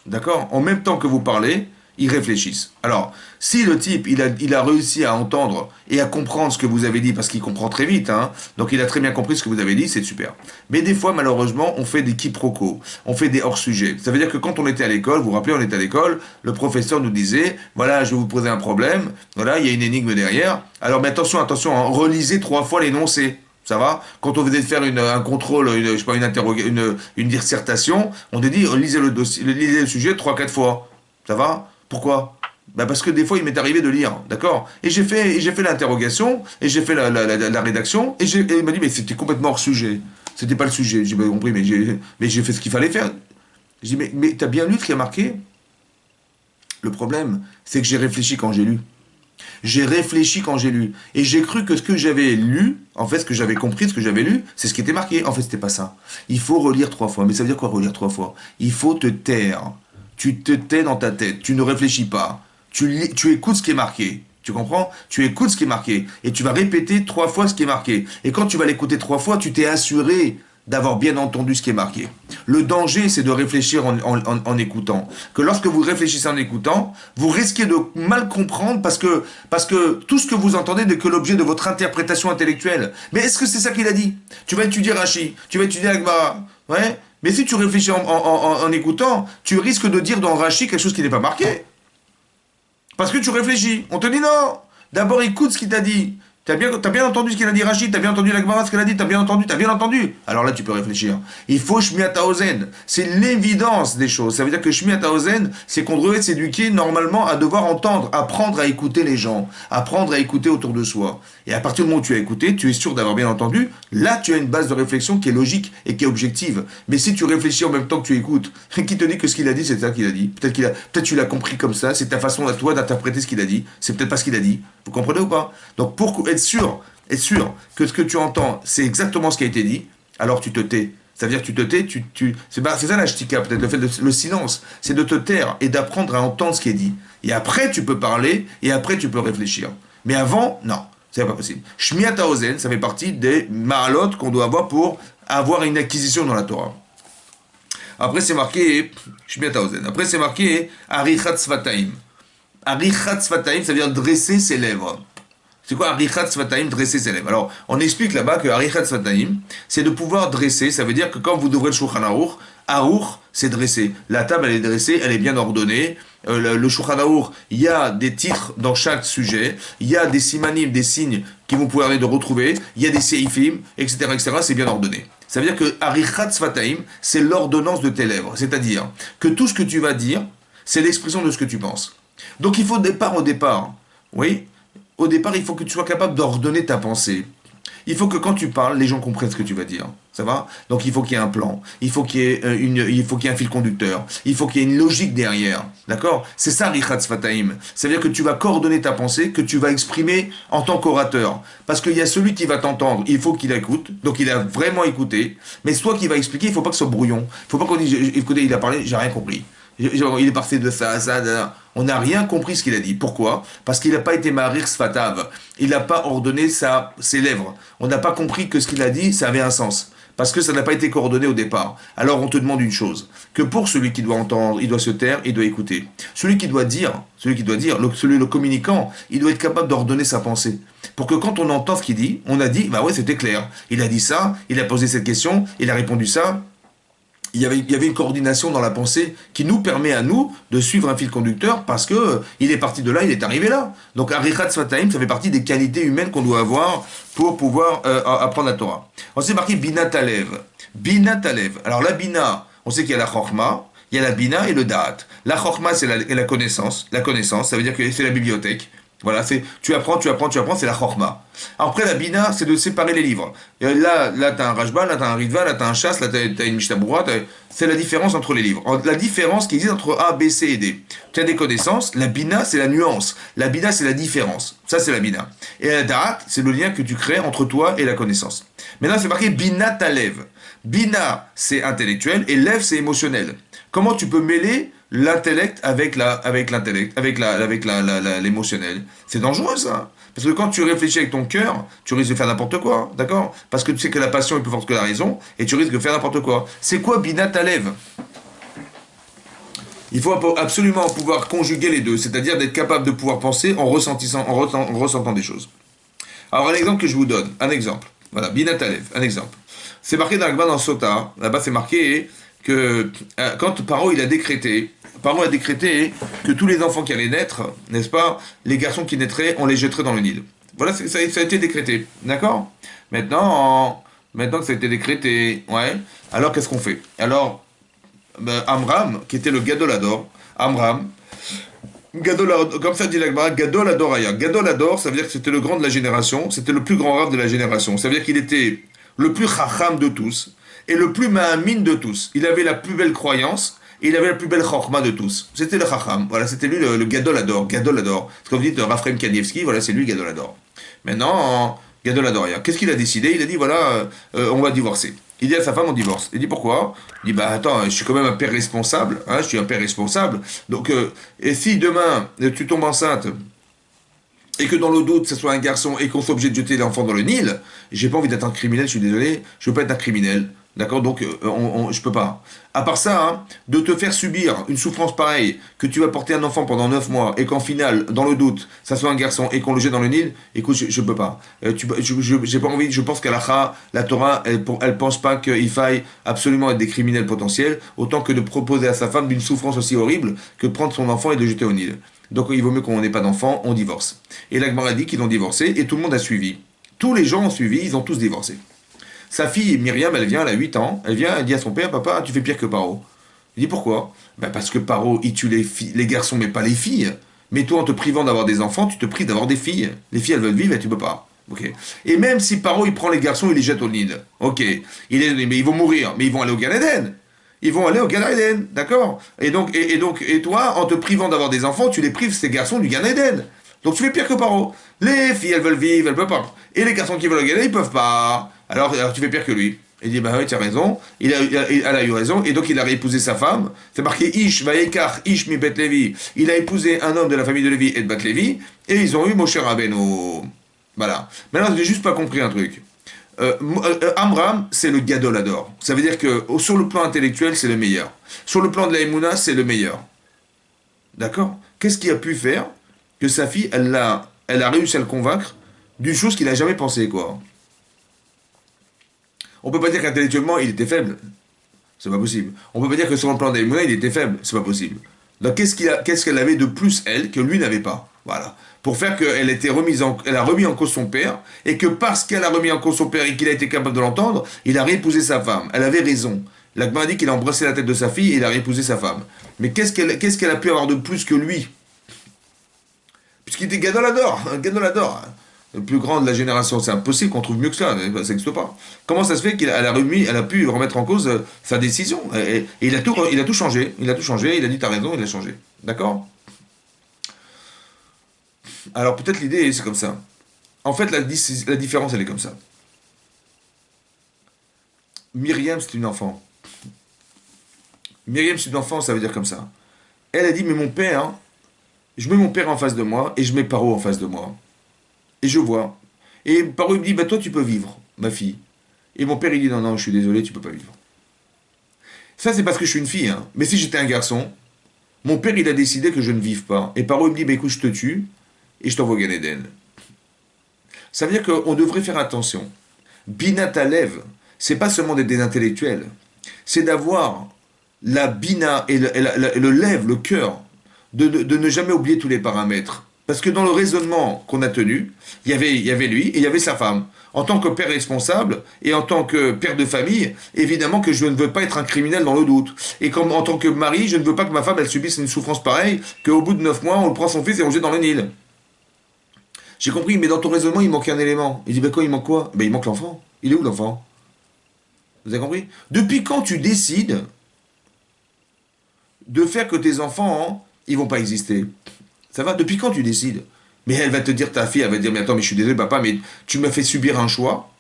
D'accord? En même temps que vous parlez, ils réfléchissent. Alors, si le type, il a réussi à entendre et à comprendre ce que vous avez dit, parce qu'il comprend très vite, hein, donc il a très bien compris ce que vous avez dit, c'est super. Mais des fois, malheureusement, on fait des quiproquos, on fait des hors-sujets. Ça veut dire que quand on était à l'école, vous vous rappelez, on était à l'école, le professeur nous disait, voilà, je vais vous poser un problème, voilà, il y a une énigme derrière, alors mais attention, hein, relisez 3 fois l'énoncé. Ça va? Quand on venait de faire un contrôle, une dissertation, on te dit, lisez le sujet 3-4 fois. Ça va? Pourquoi? Bah parce que des fois il m'est arrivé de lire, d'accord? Et j'ai fait l'interrogation, et j'ai fait la rédaction, et il m'a dit mais c'était complètement hors sujet. C'était pas le sujet. J'ai pas compris, mais j'ai fait ce qu'il fallait faire. J'ai dit mais t'as bien lu ce qui a marqué? Le problème, c'est que j'ai réfléchi quand j'ai lu. J'ai réfléchi quand j'ai lu. Et j'ai cru que ce que j'avais lu, en fait, ce que j'avais compris, ce que j'avais lu, c'est ce qui était marqué. En fait, c'était pas ça. Il faut relire 3 fois. Mais ça veut dire quoi, relire 3 fois? Il faut te taire. Tu te tais dans ta tête. Tu ne réfléchis pas. Tu écoutes ce qui est marqué. Tu comprends? Tu écoutes ce qui est marqué. Et tu vas répéter 3 fois ce qui est marqué. Et quand tu vas l'écouter 3 fois, tu t'es assuré d'avoir bien entendu ce qui est marqué. Le danger, c'est de réfléchir en écoutant. Que lorsque vous réfléchissez en écoutant, vous risquez de mal comprendre parce que tout ce que vous entendez n'est que l'objet de votre interprétation intellectuelle. Mais est-ce que c'est ça qu'il a dit? Tu vas étudier Rashi, tu vas étudier Agmara, ouais? Mais si tu réfléchis en écoutant, tu risques de dire dans Rashi quelque chose qui n'est pas marqué. Parce que tu réfléchis. On te dit non. D'abord, écoute ce qu'il t'a dit. T'as bien entendu ce qu'il a dit Rachid, t'as bien entendu la Gemara, ce qu'elle a dit, t'as bien entendu. Alors là, tu peux réfléchir. Il faut Shmiata Ozen. C'est l'évidence des choses. Ça veut dire que Shmiata Ozen, c'est qu'on devrait s'éduquer normalement à devoir entendre, apprendre à écouter les gens, apprendre à écouter autour de soi. Et à partir du moment où tu as écouté, tu es sûr d'avoir bien entendu, là, tu as une base de réflexion qui est logique et qui est objective. Mais si tu réfléchis en même temps que tu écoutes, qui te dit que ce qu'il a dit, c'est ça qu'il a dit? Peut-être tu l'as compris comme ça, c'est ta façon à toi d'interpréter ce qu'il a dit. C'est peut-être pas ce qu'il a dit. Vous comprenez ou pas? Donc, pour être sûr que ce que tu entends, c'est exactement ce qui a été dit, alors tu te tais. C'est-à-dire tu te tais, c'est ça la shtika, peut-être le silence, c'est de te taire et d'apprendre à entendre ce qui est dit. Et après tu peux parler, et après tu peux réfléchir. Mais avant, non, c'est pas possible. Shmiata Ozen, ça fait partie des ma'alot qu'on doit avoir pour avoir une acquisition dans la Torah. Après c'est marqué Shmiata Ozen. Après c'est marqué Arichat Sfataim. Arichat Sfataim, ça veut dire dresser ses lèvres. C'est quoi Arichat Sfataim, dresser ses lèvres? Alors, on explique là-bas que Arichat Sfataim, c'est de pouvoir dresser, ça veut dire que quand vous ouvrez le Shulchan Aruch, Aruch, c'est dresser. La table, elle est dressée, elle est bien ordonnée, le Shulchan Aruch, il y a des titres dans chaque sujet, il y a des simanim, des signes qui vont pouvoir aller de retrouver, il y a des seifim, etc., c'est bien ordonné. Ça veut dire que Arichat Sfataim, c'est l'ordonnance de tes lèvres. C'est-à-dire que tout ce que tu vas dire, c'est l'expression de ce que tu penses. Donc il faut au départ, oui, au départ, il faut que tu sois capable d'ordonner ta pensée. Il faut que quand tu parles, les gens comprennent ce que tu vas dire. Ça va? Donc il faut qu'il y ait un plan, il faut qu'il y ait il faut qu'il y ait un fil conducteur, il faut qu'il y ait une logique derrière. D'accord? C'est ça Richat Sfataim. Ça veut dire que tu vas coordonner ta pensée, que tu vas exprimer en tant qu'orateur. Parce qu'il y a celui qui va t'entendre, il faut qu'il écoute, donc il a vraiment écouté. Mais c'est toi qui va expliquer, il ne faut pas que ce soit brouillon. Il ne faut pas qu'on dise, écoutez, il a parlé, j'ai rien compris. Il est parti de ça, ça, ça. On n'a rien compris ce qu'il a dit. Pourquoi? Parce qu'il n'a pas été marir sfatav. Il n'a pas ordonné ses lèvres. On n'a pas compris que ce qu'il a dit, ça avait un sens. Parce que ça n'a pas été coordonné au départ. Alors on te demande une chose, que pour celui qui doit entendre, il doit se taire, il doit écouter. Celui qui doit dire, le communicant, il doit être capable d'ordonner sa pensée. Pour que quand on entend ce qu'il dit, on a dit, bah ouais, c'était clair. Il a dit ça, il a posé cette question, il a répondu ça. Il y avait une coordination dans la pensée qui nous permet à nous de suivre un fil conducteur parce que il est parti de là, il est arrivé là. Donc Arichat Sfataim, ça fait partie des qualités humaines qu'on doit avoir pour pouvoir apprendre la Torah. On s'est marqué Bina Talev. Bina Talev. Alors la Bina, on sait qu'il y a la Chochma, il y a la Bina et le Da'at. La Chochma, c'est la connaissance. La connaissance, ça veut dire que c'est la bibliothèque. Voilà, c'est tu apprends, c'est la chorma. Après, la bina, c'est de séparer les livres. Et là, t'as un Rashba, là, t'as un Ritva, là, t'as un Chasse, là, t'as une Mishnah Berurah. C'est la différence entre les livres. La différence qui existe entre A, B, C et D. Tu as des connaissances, la bina, c'est la nuance. La bina, c'est la différence. Ça, c'est la bina. Et la da'at, c'est le lien que tu crées entre toi et la connaissance. Maintenant, c'est marqué bina talev. Bina, c'est intellectuel, et lev, c'est émotionnel. Comment tu peux mêler l'intellect avec l'émotionnel? C'est dangereux ça. Parce que quand tu réfléchis avec ton cœur, tu risques de faire n'importe quoi, d'accord? Parce que tu sais que la passion est plus forte que la raison, et tu risques de faire n'importe quoi. C'est quoi Bina Talev? Il faut absolument pouvoir conjuguer les deux, c'est-à-dire d'être capable de pouvoir penser en ressentant des choses. Alors un exemple que je vous donne, un exemple. Voilà, Bina Talev, un exemple. C'est marqué dans l'Agma dans Sota, là-bas c'est marqué que quand Paro il a décrété que tous les enfants qui allaient naître, n'est-ce pas, les garçons qui naîtraient, on les jetterait dans le Nil. Voilà, ça a été décrété, d'accord? Maintenant que ça a été décrété, ouais, alors qu'est-ce qu'on fait? Alors, Amram, qui était le Gadolador, Amram, comme ça dit l'Agma, Gadoladoraya. Gadolador, ça veut dire que c'était le grand de la génération, c'était le plus grand rave de la génération. Ça veut dire qu'il était le plus chacham de tous, et le plus ma'amin de tous. Il avait la plus belle croyance, et il avait la plus belle chorma de tous. C'était le chacham. Voilà, c'était lui le Gadolador. Gadolador. C'est comme vous dites, Raphaël Kanievski, voilà, c'est lui Gadolador. Maintenant, Gadolador, qu'est-ce qu'il a décidé? Il a dit, voilà, on va divorcer. Il dit à sa femme, on divorce. Il dit, pourquoi? Il dit, bah attends, je suis quand même un père responsable. Hein, je suis un père responsable. Donc, et si demain, tu tombes enceinte, et que dans le doute, ce soit un garçon, et qu'on soit obligé de jeter l'enfant dans le Nil, j'ai pas envie d'être un criminel, je suis désolé, je veux pas être un criminel. D'accord? Donc, je peux pas. À part ça, hein, de te faire subir une souffrance pareille, que tu vas porter un enfant pendant 9 mois, et qu'en final, dans le doute, ça soit un garçon, et qu'on le jette dans le Nil, écoute, je peux pas. J'ai pas envie, je pense qu'à la Torah, elle pense pas qu'il faille absolument être des criminels potentiels, autant que de proposer à sa femme d'une souffrance aussi horrible, que de prendre son enfant et de le jeter au Nil. Donc, il vaut mieux qu'on n'ait pas d'enfant, on divorce. Et la Gemara dit qu'ils ont divorcé, et tout le monde a suivi. Tous les gens ont suivi, ils ont tous divorcé. Sa fille, Myriam, elle vient, elle a 8 ans, elle dit à son père, papa, tu fais pire que Paro. Il dit, pourquoi? Ben parce que Paro, il tue les garçons, mais pas les filles. Mais toi, en te privant d'avoir des enfants, tu te prives d'avoir des filles. Les filles, elles veulent vivre et tu peux pas. Okay. Et même si Paro, il prend les garçons, il les jette au Nil. Ok, mais ils vont mourir, mais ils vont aller au Gan Eden. Ils vont aller au Gan Eden, d'accord? Et toi, en te privant d'avoir des enfants, tu les prives, ces garçons, du Gan Eden. Donc tu fais pire que Paro. Les filles, elles veulent vivre, elles peuvent pas. Et les garçons qui veulent au Gan Eden, ils peuvent pas. Alors tu fais pire que lui. Il dit, bah oui, tu as raison. Elle a eu raison. Et donc il a réépousé sa femme. C'est marqué Ish, Vaekar, Ish mi Bet Levi. Il a épousé un homme de la famille de Lévi et de Bat Lévi. Et ils ont eu Moshe Rabbeinu. Voilà. Maintenant, j'ai juste pas compris un truc. Amram, c'est le Gadolador. Ça veut dire que sur le plan intellectuel, c'est le meilleur. Sur le plan de la Emouna, c'est le meilleur. D'accord? Qu'est-ce qu'il a pu faire que sa fille, elle a réussi à le convaincre d'une chose qu'il n'a jamais pensé, quoi? On peut pas dire qu'intellectuellement, il était faible. C'est pas possible. On peut pas dire que sur le plan de la Emouna, il était faible. C'est pas possible. Donc qu'est-ce qu'elle avait de plus, elle, que lui n'avait pas? Voilà. Pour faire qu'elle était elle a remis en cause son père, et que parce qu'elle a remis en cause son père et qu'il a été capable de l'entendre, il a réépousé sa femme. Elle avait raison. La Gemara dit qu'il a embrassé la tête de sa fille et il a réépousé sa femme. Mais qu'est-ce qu'elle a pu avoir de plus que lui? Puisqu'il était Gadolador, un Gadolador, le plus grand de la génération. C'est impossible qu'on trouve mieux que ça, ça n'existe pas. Comment ça se fait elle a pu remettre en cause sa décision? Et il a tout changé, il a dit t'as raison, il a changé. D'accord? Alors peut-être l'idée c'est comme ça. En fait la différence elle est comme ça. Myriam c'est une enfant. Myriam c'est une enfant, ça veut dire comme ça. Elle a dit mais mon père, je mets mon père en face de moi et je mets Paro en face de moi. Et je vois. Et Paro il me dit bah toi tu peux vivre, ma fille. Et mon père il dit non je suis désolé, tu peux pas vivre. Ça c'est parce que je suis une fille, hein. Mais si j'étais un garçon, mon père il a décidé que je ne vive pas. Et Paro il me dit bah écoute je te tue et je t'envoie au Gan Eden. Ça veut dire qu'on devrait faire attention. Bina Talev, c'est pas seulement d'être des intellectuels, c'est d'avoir la bina et le lève, le cœur, de ne jamais oublier tous les paramètres. Parce que dans le raisonnement qu'on a tenu, il y avait lui et il y avait sa femme. En tant que père responsable et en tant que père de famille, évidemment que je ne veux pas être un criminel dans le doute. Et comme en tant que mari, je ne veux pas que ma femme elle subisse une souffrance pareille, qu'au bout de 9 mois, on prend son fils et on le jette dans le Nil. J'ai compris, mais dans ton raisonnement, il manque un élément. Il dit, ben quoi, il manque quoi? Ben il manque l'enfant. Il est où l'enfant? Vous avez compris? Depuis quand tu décides de faire que tes enfants, ils vont pas exister? Ça va? Depuis quand tu décides? Mais elle va te dire, ta fille, elle va te dire, mais attends, mais je suis désolé, papa, mais tu m'as fait subir un choix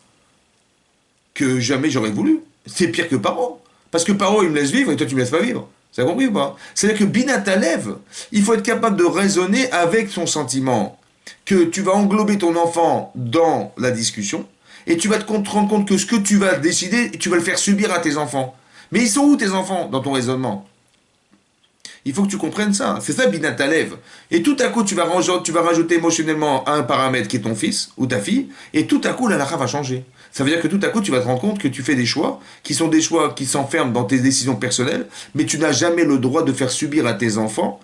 que jamais j'aurais voulu. C'est pire que Paro. Parce que Paro, il me laisse vivre et toi, tu me laisses pas vivre. Ça a compris ou pas? C'est-à-dire que Bina Talev, il faut être capable de raisonner avec son sentiment. Que tu vas englober ton enfant dans la discussion et tu vas te rendre compte que ce que tu vas décider, tu vas le faire subir à tes enfants. Mais ils sont où tes enfants dans ton raisonnement? Il faut que tu comprennes ça. C'est ça Bina Talev. Et tout à coup, tu vas rajouter émotionnellement un paramètre qui est ton fils ou ta fille, et tout à coup, la halakha va changer. Ça veut dire que tout à coup, tu vas te rendre compte que tu fais des choix qui sont des choix qui s'enferment dans tes décisions personnelles, mais tu n'as jamais le droit de faire subir à tes enfants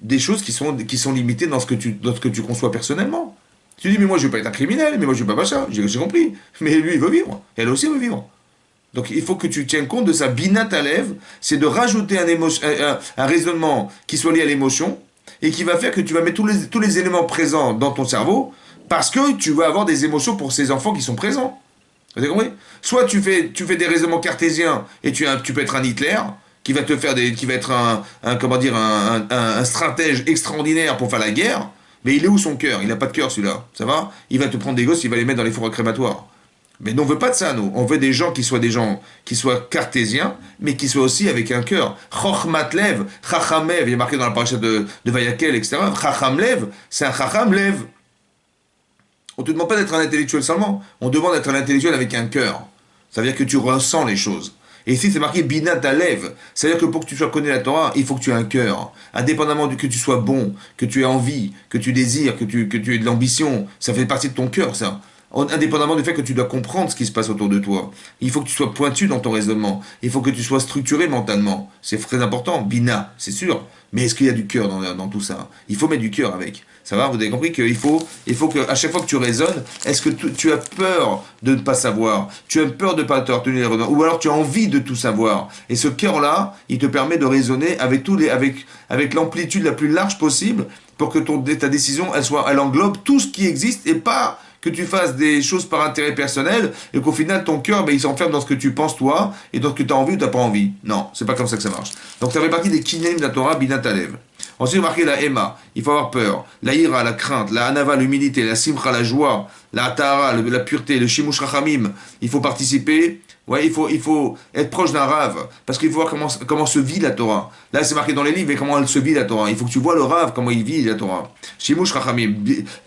des choses qui sont limitées dans ce que tu conçois personnellement. Tu dis, mais moi je veux pas être un criminel, mais moi je veux pas machin, j'ai compris. Mais lui il veut vivre, elle aussi veut vivre. Donc il faut que tu tiennes compte de ça. Bina Talev, c'est de rajouter un raisonnement qui soit lié à l'émotion et qui va faire que tu vas mettre tous les éléments présents dans ton cerveau parce que tu vas avoir des émotions pour ces enfants qui sont présents. Vous avez compris? Soit tu fais des raisonnements cartésiens et tu peux être un Hitler, qui va être un stratège extraordinaire pour faire la guerre, mais il est où son cœur? Il n'a pas de cœur celui-là, ça va? Il va te prendre des gosses, il va les mettre dans les fours à crématoires. Mais nous on veut pas de ça, nous. On veut des gens qui soient cartésiens, mais qui soient aussi avec un cœur. Chochmatlev, Chachamlev, il est marqué dans la paracha de Vayakel, etc. Chachamlev, c'est un Chachamlev. On te demande pas d'être un intellectuel seulement, on demande d'être un intellectuel avec un cœur. Ça veut dire que tu ressens les choses. Et ici, c'est marqué Bina Talev. C'est-à-dire que pour que tu sois connu la Torah, il faut que tu aies un cœur. Indépendamment que tu sois bon, que tu aies envie, que tu désires, que tu aies de l'ambition. Ça fait partie de ton cœur, ça. Indépendamment du fait que tu dois comprendre ce qui se passe autour de toi. Il faut que tu sois pointu dans ton raisonnement. Il faut que tu sois structuré mentalement. C'est très important. Bina, c'est sûr. Mais est-ce qu'il y a du cœur dans tout ça? Il faut mettre du cœur avec. Ça va? Vous avez compris qu'il faut qu'à chaque fois que tu raisonnes, est-ce que tu as peur de ne pas savoir? Tu as peur de ne pas te retenir? Ou alors tu as envie de tout savoir? Et ce cœur-là, il te permet de raisonner avec l'amplitude la plus large possible pour que ta décision, elle englobe tout ce qui existe et pas que tu fasses des choses par intérêt personnel et qu'au final ton cœur il s'enferme dans ce que tu penses toi et dans ce que tu as envie ou tu n'as pas envie. Non, c'est pas comme ça que ça marche. Donc ça fait partie des kinéim de la Torah Bina Talev. Ensuite, marqué la Ema, il faut avoir peur. La Ira, la crainte. La Hanava, l'humilité. La Simcha, la joie. La Tahara, la pureté. Le Shimush Rachamim. Il faut participer. Ouais, il faut être proche d'un Rav. Parce qu'il faut voir comment se vit la Torah. Là, c'est marqué dans les livres et comment elle se vit la Torah. Il faut que tu vois le Rav, comment il vit la Torah. Shimush Rachamim.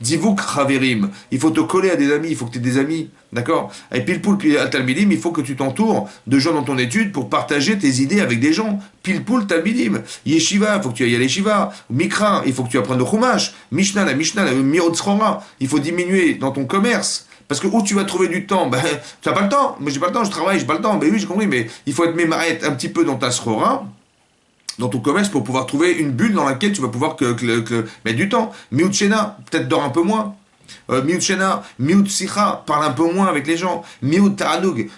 Divuk Chaverim. Il faut te coller à des amis. Il faut que tu aies des amis. D'accord? Et Pilpoul, Talmidim, il faut que tu t'entoures de gens dans ton étude pour partager tes idées avec des gens. Pilpoul, Talmidim. Yeshiva, il faut que tu ailles à l'Yeshiva. Mikra, il faut que tu apprennes le Chumash. Mishnah, la Mirot Tzchora. Il faut diminuer dans ton commerce. Parce que où tu vas trouver du temps? Tu n'as pas le temps. Moi, j'ai pas le temps, je travaille, j'ai pas le temps. Oui, j'ai compris, mais il faut être mémarette un petit peu dans ta srora. dans ton commerce pour pouvoir trouver une bulle dans laquelle tu vas pouvoir mettre du temps. Miut Shena, peut-être dors un peu moins. Miut Shena, Miut Sicha, parle un peu moins avec les gens. Miut Ta'anug,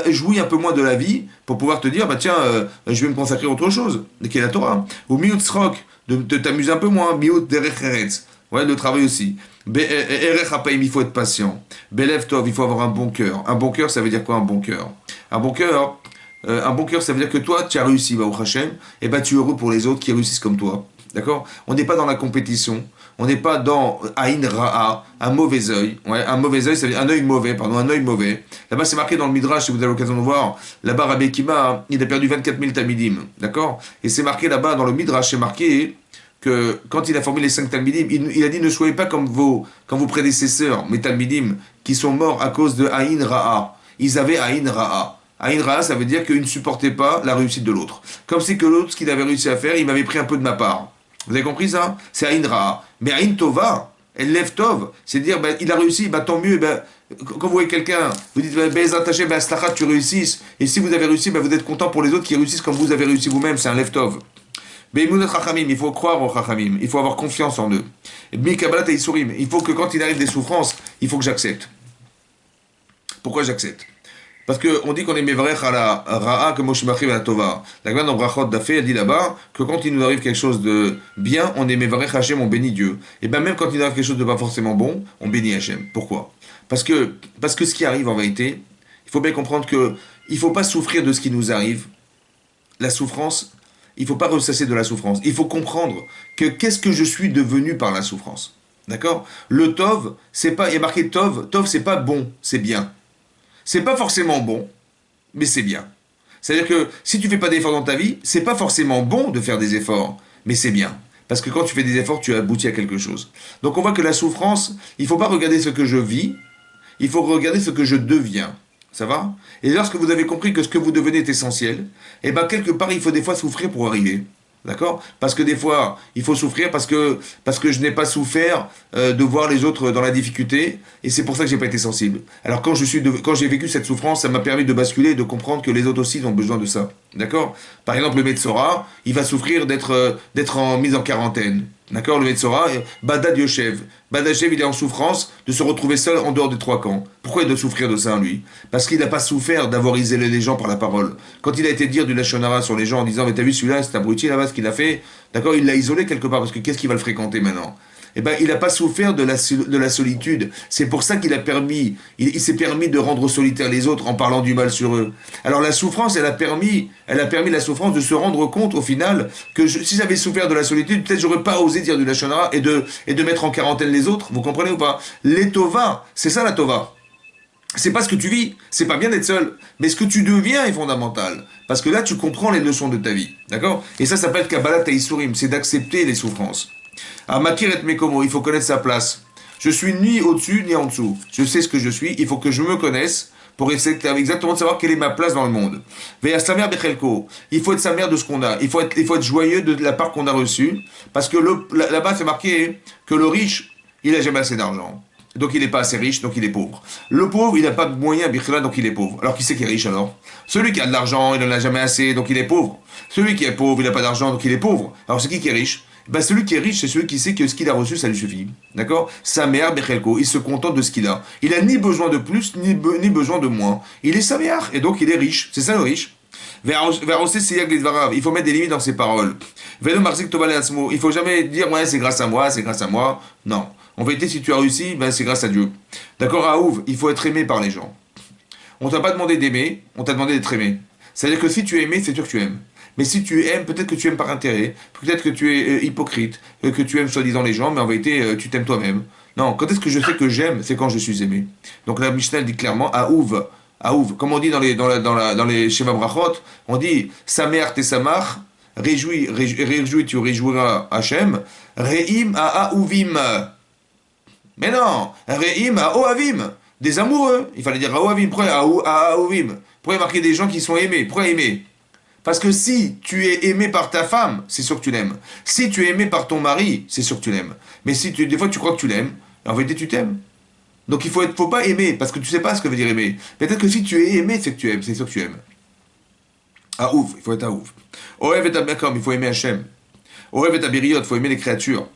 jouis un peu moins de la vie pour pouvoir te dire, bah tiens, je vais me consacrer à autre chose, qui est la Torah. Ou Miut Srok, de t'amuser un peu moins. Miut Derech Eretz, ouais, de travail aussi. Erech Hapaim, il faut être patient. Belev Tov, il faut avoir un bon cœur. Un bon cœur, ça veut dire quoi un bon cœur? Un bon cœur, ça veut dire que toi, tu as réussi, Baruch Hashem, et ben tu es heureux pour les autres qui réussissent comme toi. D'accord? On n'est pas dans la compétition, on n'est pas dans Aïn Ra'a, un mauvais œil. Ouais, un mauvais œil, ça veut dire un œil mauvais. Là-bas, c'est marqué dans le Midrash, si vous avez l'occasion de voir. Là-bas, Rabbi Akiva, il a perdu 24 000 Talmidim. D'accord? Et c'est marqué là-bas, dans le Midrash, c'est marqué que quand il a formé les 5 Talmidim, il a dit ne soyez pas comme vos prédécesseurs, mes Talmidim, qui sont morts à cause de Aïn Ra'a. Ils avaient Aïn Ra'a. Aïn Ra'a, ça veut dire qu'ils ne supportaient pas la réussite de l'autre. Comme c'est que l'autre, ce qu'il avait réussi à faire, il m'avait pris un peu de ma part. Vous avez compris ça? C'est Aïn Ra'a. Mais Aïn Tova, elle lève Tov, c'est dire, ben, il a réussi, ben, tant mieux. Ben, quand vous voyez quelqu'un, vous dites, ben, attaché, ben, Slachat, tu réussisses. Et si vous avez réussi, ben, vous êtes content pour les autres qui réussissent comme vous avez réussi vous-même. C'est un lève Tov. Il faut croire aux Chachamim, il faut avoir confiance en eux. Il faut que quand il arrive des souffrances, il faut que j'accepte. Pourquoi j'accepte? Parce qu'on dit qu'on est Mevarech à la Ra'a que Moshimachim à la Tova. La Gemara dans Brachot Dafé, elle dit là-bas que quand il nous arrive quelque chose de bien, on est Mevarech Hashem, on bénit Dieu. Et bien même quand il nous arrive quelque chose de pas forcément bon, on bénit Hashem. Pourquoi? Parce que ce qui arrive en vérité, il faut bien comprendre que il ne faut pas souffrir de ce qui nous arrive. La souffrance, il ne faut pas ressasser de la souffrance. Il faut comprendre que qu'est-ce que je suis devenu par la souffrance. D'accord? Le Tov, c'est pas, il y a marqué Tov, Tov c'est pas bon, c'est bien. C'est pas forcément bon, mais c'est bien. C'est-à-dire que si tu fais pas d'efforts dans ta vie, c'est pas forcément bon de faire des efforts, mais c'est bien. Parce que quand tu fais des efforts, tu aboutis à quelque chose. Donc on voit que la souffrance, il faut pas regarder ce que je vis, il faut regarder ce que je deviens. Ça va? Et lorsque vous avez compris que ce que vous devenez est essentiel, et bien quelque part, il faut des fois souffrir pour arriver. D'accord? Parce que des fois, il faut souffrir parce que je n'ai pas souffert de voir les autres dans la difficulté, et c'est pour ça que j'ai pas été sensible. Alors quand j'ai vécu cette souffrance, ça m'a permis de basculer et de comprendre que les autres aussi ont besoin de ça. D'accord? Par exemple, le Metzora, il va souffrir d'être mis en quarantaine. D'accord? Le Metzora, Badad Yoshev. Badad Yoshev, il est en souffrance de se retrouver seul en dehors des 3 camps. Pourquoi il doit souffrir de ça, lui? Parce qu'il n'a pas souffert d'avoir isolé les gens par la parole. Quand il a été dire du Lashon Hara sur les gens en disant, mais t'as vu celui-là, c'est abruti là-bas, ce qu'il a fait, d'accord? Il l'a isolé quelque part, parce que qu'est-ce qu'il va le fréquenter maintenant? Eh ben, il n'a pas souffert de la solitude. C'est pour ça qu'il a permis, il s'est permis de rendre solitaires les autres en parlant du mal sur eux. Alors la souffrance, elle a permis la souffrance de se rendre compte au final que si j'avais souffert de la solitude, peut-être j'aurais pas osé dire du Lashon Hara et de mettre en quarantaine les autres. Vous comprenez ou pas? Les Tova, c'est ça la Tova. C'est pas ce que tu vis, c'est pas bien d'être seul, mais ce que tu deviens est fondamental. Parce que là, tu comprends les leçons de ta vie. D'accord? Et ça s'appelle Kabbalat Haïsurim, c'est d'accepter les souffrances. À Makir et Mekomo, il faut connaître sa place. Je suis ni au-dessus ni en dessous. Je sais ce que je suis, il faut que je me connaisse pour essayer exactement de savoir quelle est ma place dans le monde. Veya sa mère Bechelko, il faut être sa mère de ce qu'on a. Il faut être joyeux de la part qu'on a reçue. Parce que là-bas, c'est marqué que le riche, il n'a jamais assez d'argent. Donc il n'est pas assez riche, donc il est pauvre. Le pauvre, il n'a pas de moyens, donc il est pauvre. Alors qui c'est qui est riche alors? Celui qui a de l'argent, il n'en a jamais assez, donc il est pauvre. Celui qui est pauvre, il n'a pas d'argent, donc il est pauvre. Alors c'est qui est riche? Ben, celui qui est riche, c'est celui qui sait que ce qu'il a reçu, ça lui suffit. D'accord? Sa mère, Bechelko, il se contente de ce qu'il a. Il n'a ni besoin de plus, ni besoin de moins. Il est sa mère, et donc il est riche. C'est ça le riche. Il faut mettre des limites dans ses paroles. Il ne faut jamais dire, ouais, c'est grâce à moi, c'est grâce à moi. Non. En vérité, si tu as réussi, ben, c'est grâce à Dieu. D'accord, Aouv, il faut être aimé par les gens. On t'a pas demandé d'aimer, on t'a demandé d'être aimé. C'est-à-dire que si tu es aimé, c'est sûr que tu aimes. Mais si tu aimes, peut-être que tu aimes par intérêt, peut-être que tu es hypocrite, que tu aimes soi-disant les gens, mais en vérité, tu t'aimes toi-même. Non, quand est-ce que je sais que j'aime? C'est quand je suis aimé. Donc la Mishnah dit clairement, Aouv, comme on dit dans les Shema Brachot, on dit, Samer te samach, réjouis, tu réjouiras Hachem, Re'im a Aouvim. Mais non, Re'im a Oavim, des amoureux. Il fallait dire à Oavim, pourquoi à Aouvim? Pourquoi marquer des gens qui sont aimés? Pourquoi aimer? Parce que si tu es aimé par ta femme, c'est sûr que tu l'aimes. Si tu es aimé par ton mari, c'est sûr que tu l'aimes. Mais si des fois tu crois que tu l'aimes, en vérité tu t'aimes. Donc il faut pas aimer, parce que tu sais pas ce que veut dire aimer. Peut-être que si tu es aimé, c'est que tu aimes, c'est sûr que tu aimes. Aouf, il faut être Aouf. Oev et Abakam, il faut aimer Hachem. Oev et Abiriot, il faut aimer les créatures.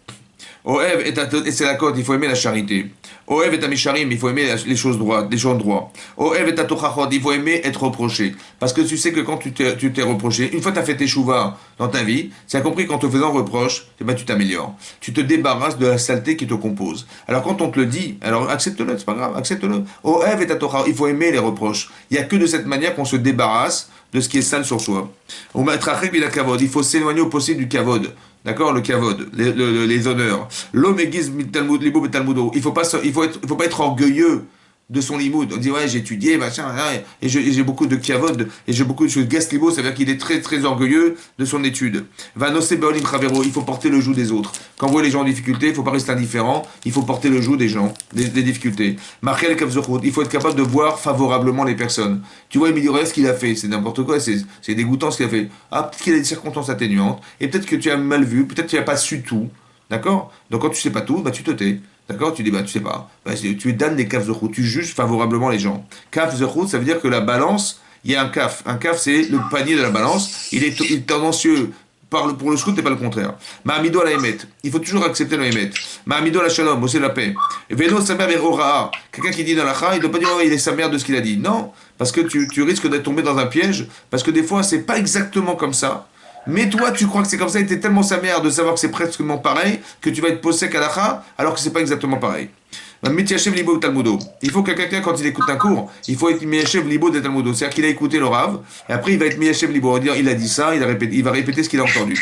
Oev et c'est la côte, il faut aimer la charité. Oev et Amisharim, il faut aimer les choses droites, les gens droits. Oev et Tochachot, il faut aimer être reproché. Parce que tu sais que quand tu t'es reproché, une fois que tu as fait tes chouvas dans ta vie, tu as compris qu'en te faisant reproche, eh ben, tu t'améliores. Tu te débarrasses de la saleté qui te compose. Alors quand on te le dit, alors accepte-le, c'est pas grave, accepte-le. Oev et Tochachot, il faut aimer les reproches. Il n'y a que de cette manière qu'on se débarrasse de ce qui est sale sur soi. Il faut s'éloigner au possible du kavod. D'accord, le kavod, les honneurs. L'homme aiguise Talmud, libo Talmudo. Il faut pas être orgueilleux de son limoud. On dit ouais, j'ai étudié, machin, et j'ai beaucoup de kavod, et j'ai beaucoup de choses. Gas libo, ça veut dire qu'il est très très orgueilleux de son étude. Vanose beolim chavero, il faut porter le joug des autres. Quand vous voyez les gens en difficulté, il faut pas rester indifférent, il faut porter le joug des gens, des difficultés. Markel kavzochot, il faut être capable de voir favorablement les personnes. Tu vois, Emilio Reyes, ce qu'il a fait, c'est n'importe quoi, c'est dégoûtant ce qu'il a fait. Ah, peut-être qu'il a des circonstances atténuantes, et peut-être que tu as mal vu, peut-être que tu n'as pas su tout. D'accord? Donc quand tu sais pas tout, bah tu te tais. D'accord? Tu dis, bah tu sais pas. Bah, tu donnes des kaf zechut, tu juges favorablement les gens. Kaf zechut, ça veut dire que la balance, il y a un kaf. Un kaf, c'est le panier de la balance. Il est tendancieux pour le scout et pas le contraire. Ma'amido la émet. Il faut toujours accepter la émet. Ma'amido la shalom, aussi la paix. Veno sa mère veroraa. Quelqu'un qui dit dans la kha, il ne doit pas dire, oh, il est sa mère de ce qu'il a dit. Non. Parce que tu risques d'être tombé dans un piège. Parce que des fois, c'est pas exactement comme ça. Mais toi, tu crois que c'est comme ça, et t'es tellement sa mère de savoir que c'est presque pareil, que tu vas être posé à la alors que c'est pas exactement pareil. Il faut que quelqu'un, quand il écoute un cours, il faut être miyachev libo de Talmudo. C'est-à-dire qu'il a écouté le Rav, et après il va être miyachev libo. Il a dit ça, il va répéter ce qu'il a entendu.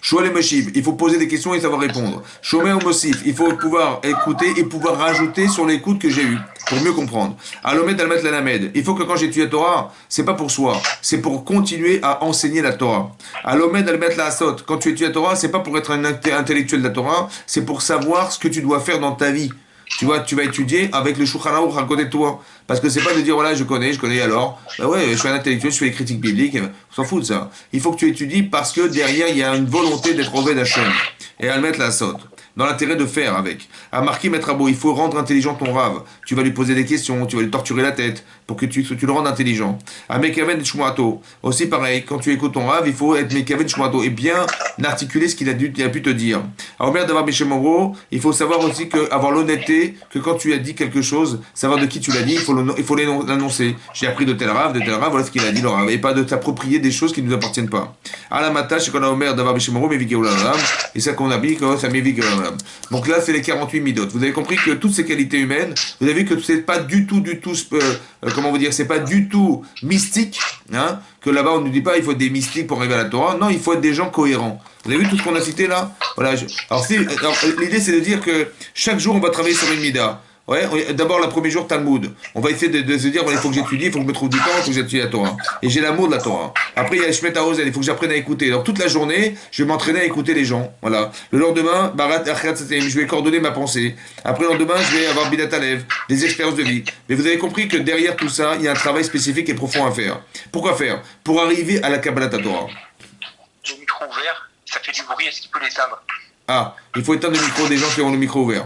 Shoel et Moshiv, il faut poser des questions et savoir répondre. Shomer ou Mosif, il faut pouvoir écouter et pouvoir rajouter sur l'écoute que j'ai eue, pour mieux comprendre. Alomet Almet Lanamed, il faut que quand j'étudie la Torah, c'est pas pour soi, c'est pour continuer à enseigner la Torah. Alomet Almet La Asot, quand tu étudies la Torah, c'est pas pour être un intellectuel de la Torah, c'est pour savoir ce que tu dois faire dans ta vie. Tu vois, tu vas étudier avec le Shulchan Aruch à côté de toi. Parce que c'est pas de dire, voilà, je connais alors. Ben ouais, je suis un intellectuel, je fais les critiques bibliques. On s'en fout de ça. Il faut que tu étudies parce que derrière, il y a une volonté d'être Oved Hashem. Et à le mettre la saute. Dans l'intérêt de faire avec. À marquer, mettre à beau, il faut rendre intelligent ton rave. Tu vas lui poser des questions, tu vas lui torturer la tête pour que tu le rendes intelligent. À Mekaven Shmuato, aussi pareil, quand tu écoutes ton rave, il faut être Mekaven Shmuato et bien articuler ce qu'il a pu te dire. À Omer d'avoir Meshemoro, il faut savoir aussi avoir l'honnêteté que quand tu as dit quelque chose, savoir de qui tu l'as dit, il faut l'annoncer. J'ai appris de tel rave, voilà ce qu'il a dit le rave, et pas de t'approprier des choses qui ne nous appartiennent pas. À la mata, c'est qu'on a Omer d'avoir Meshemoro, et ça qu'on a dit que ça m'évite. Donc là, c'est les 48 midot. Vous avez compris que toutes ces qualités humaines, vous avez vu que c'est pas du tout, comment vous dire, c'est pas du tout mystique, hein, que là-bas on ne dit pas il faut être des mystiques pour arriver à la Torah. Non, il faut être des gens cohérents. Vous avez vu tout ce qu'on a cité là? Voilà. Alors l'idée c'est de dire que chaque jour on va travailler sur une mida. Ouais, d'abord le premier jour Talmud. On va essayer de se dire voilà, il faut que j'étudie, il faut que je me trouve du temps, il faut que j'étudie la Torah. Et j'ai l'amour de la Torah. Après il y a Shmet Haozel, il faut que j'apprenne à écouter. Alors toute la journée, je vais m'entraîner à écouter les gens. Voilà. Le lendemain, Barat Achat je vais coordonner ma pensée. Après le lendemain, je vais avoir Bidat Alev, des expériences de vie. Mais vous avez compris que derrière tout ça, il y a un travail spécifique et profond à faire. Pourquoi faire? Pour arriver à la Kabbalat Torah. Le micro ouvert, ça fait du bruit, est-ce qu'il peut l'éteindre? Ah, il faut éteindre le micro des gens qui ont le micro ouvert.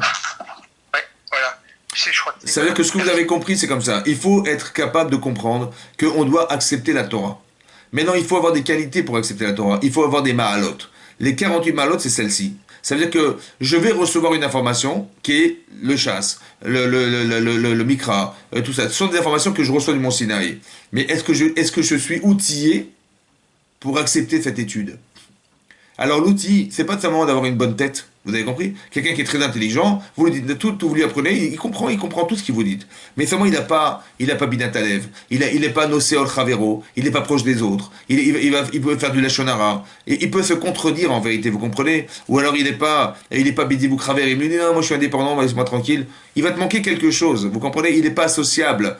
Ouais, voilà. Je crois que Ça veut dire que ce que vous avez compris, c'est comme ça. Il faut être capable de comprendre qu'on doit accepter la Torah. Maintenant, il faut avoir des qualités pour accepter la Torah. Il faut avoir des ma'alot. Les 48 ma'alot, c'est celle-ci. Ça veut dire que je vais recevoir une information qui est le chasse, le mikra, tout ça. Ce sont des informations que je reçois du Mont Sinaï. Mais est-ce que je suis outillé pour accepter cette étude? Alors l'outil, c'est pas simplement d'avoir une bonne tête. Vous avez compris? Quelqu'un qui est très intelligent, vous lui dites tout, vous lui apprenez, il comprend tout ce qu'il vous dit. Mais seulement il n'a pas Binat Alev, il n'est pas Noseol Chavero, il n'est pas proche des autres, il peut faire du Lachonara, et il peut se contredire en vérité, vous comprenez? Ou alors il n'est pas Bidivou Craver, il me dit non, moi je suis indépendant, laisse-moi tranquille. Il va te manquer quelque chose, vous comprenez? Il n'est pas associable,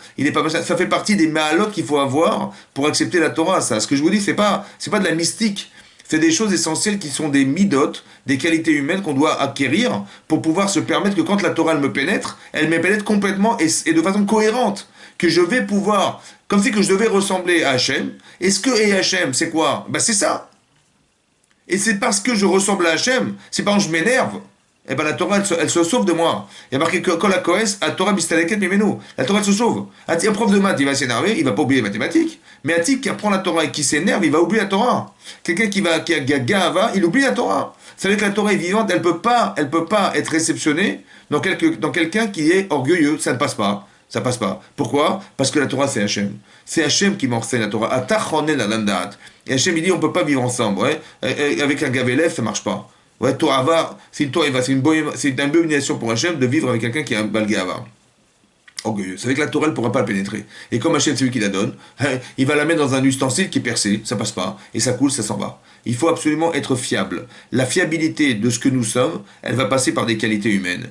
ça fait partie des ma'alot qu'il faut avoir pour accepter la Torah, ça. Ce que je vous dis, c'est pas de la mystique. C'est des choses essentielles qui sont des midot, des qualités humaines qu'on doit acquérir pour pouvoir se permettre que quand la Torah elle me pénètre complètement et de façon cohérente. Que je vais pouvoir, comme si que je devais ressembler à Hachem. Est-ce que Hachem, c'est quoi? Ben c'est ça. Et c'est parce que je ressemble à Hachem, c'est pas quand je m'énerve. eh ben la Torah, elle se sauve de moi. Il y a marqué que quand la Koès, la Torah mistaleket mimenu. La Torah, elle se sauve. Un prof de maths, il va s'énerver, il va pas oublier les mathématiques. Mais un type qui apprend la Torah et qui s'énerve, il va oublier la Torah. Quelqu'un qui a Gahava, il oublie la Torah. Ça veut dire que la Torah est vivante, elle peut pas être réceptionnée dans quelqu'un qui est orgueilleux. Ça ne passe pas. Ça passe pas. Pourquoi? Parce que la Torah, c'est Hachem. C'est Hachem qui m'enseigne la Torah. Atachonel la landat. Et Hachem, il dit, on peut pas vivre ensemble. Ouais? Avec un Gavelef, ça marche pas. Ouais, Torah, c'est une abomination pour Hachem de vivre avec quelqu'un qui a un Balgava. Orgueilleux. C'est avec la Torah, elle ne pourra pas le pénétrer. Et comme Hachem, c'est lui qui la donne, il va la mettre dans un ustensile qui est percé, ça passe pas, et ça coule, ça s'en va. Il faut absolument être fiable. La fiabilité de ce que nous sommes, elle va passer par des qualités humaines.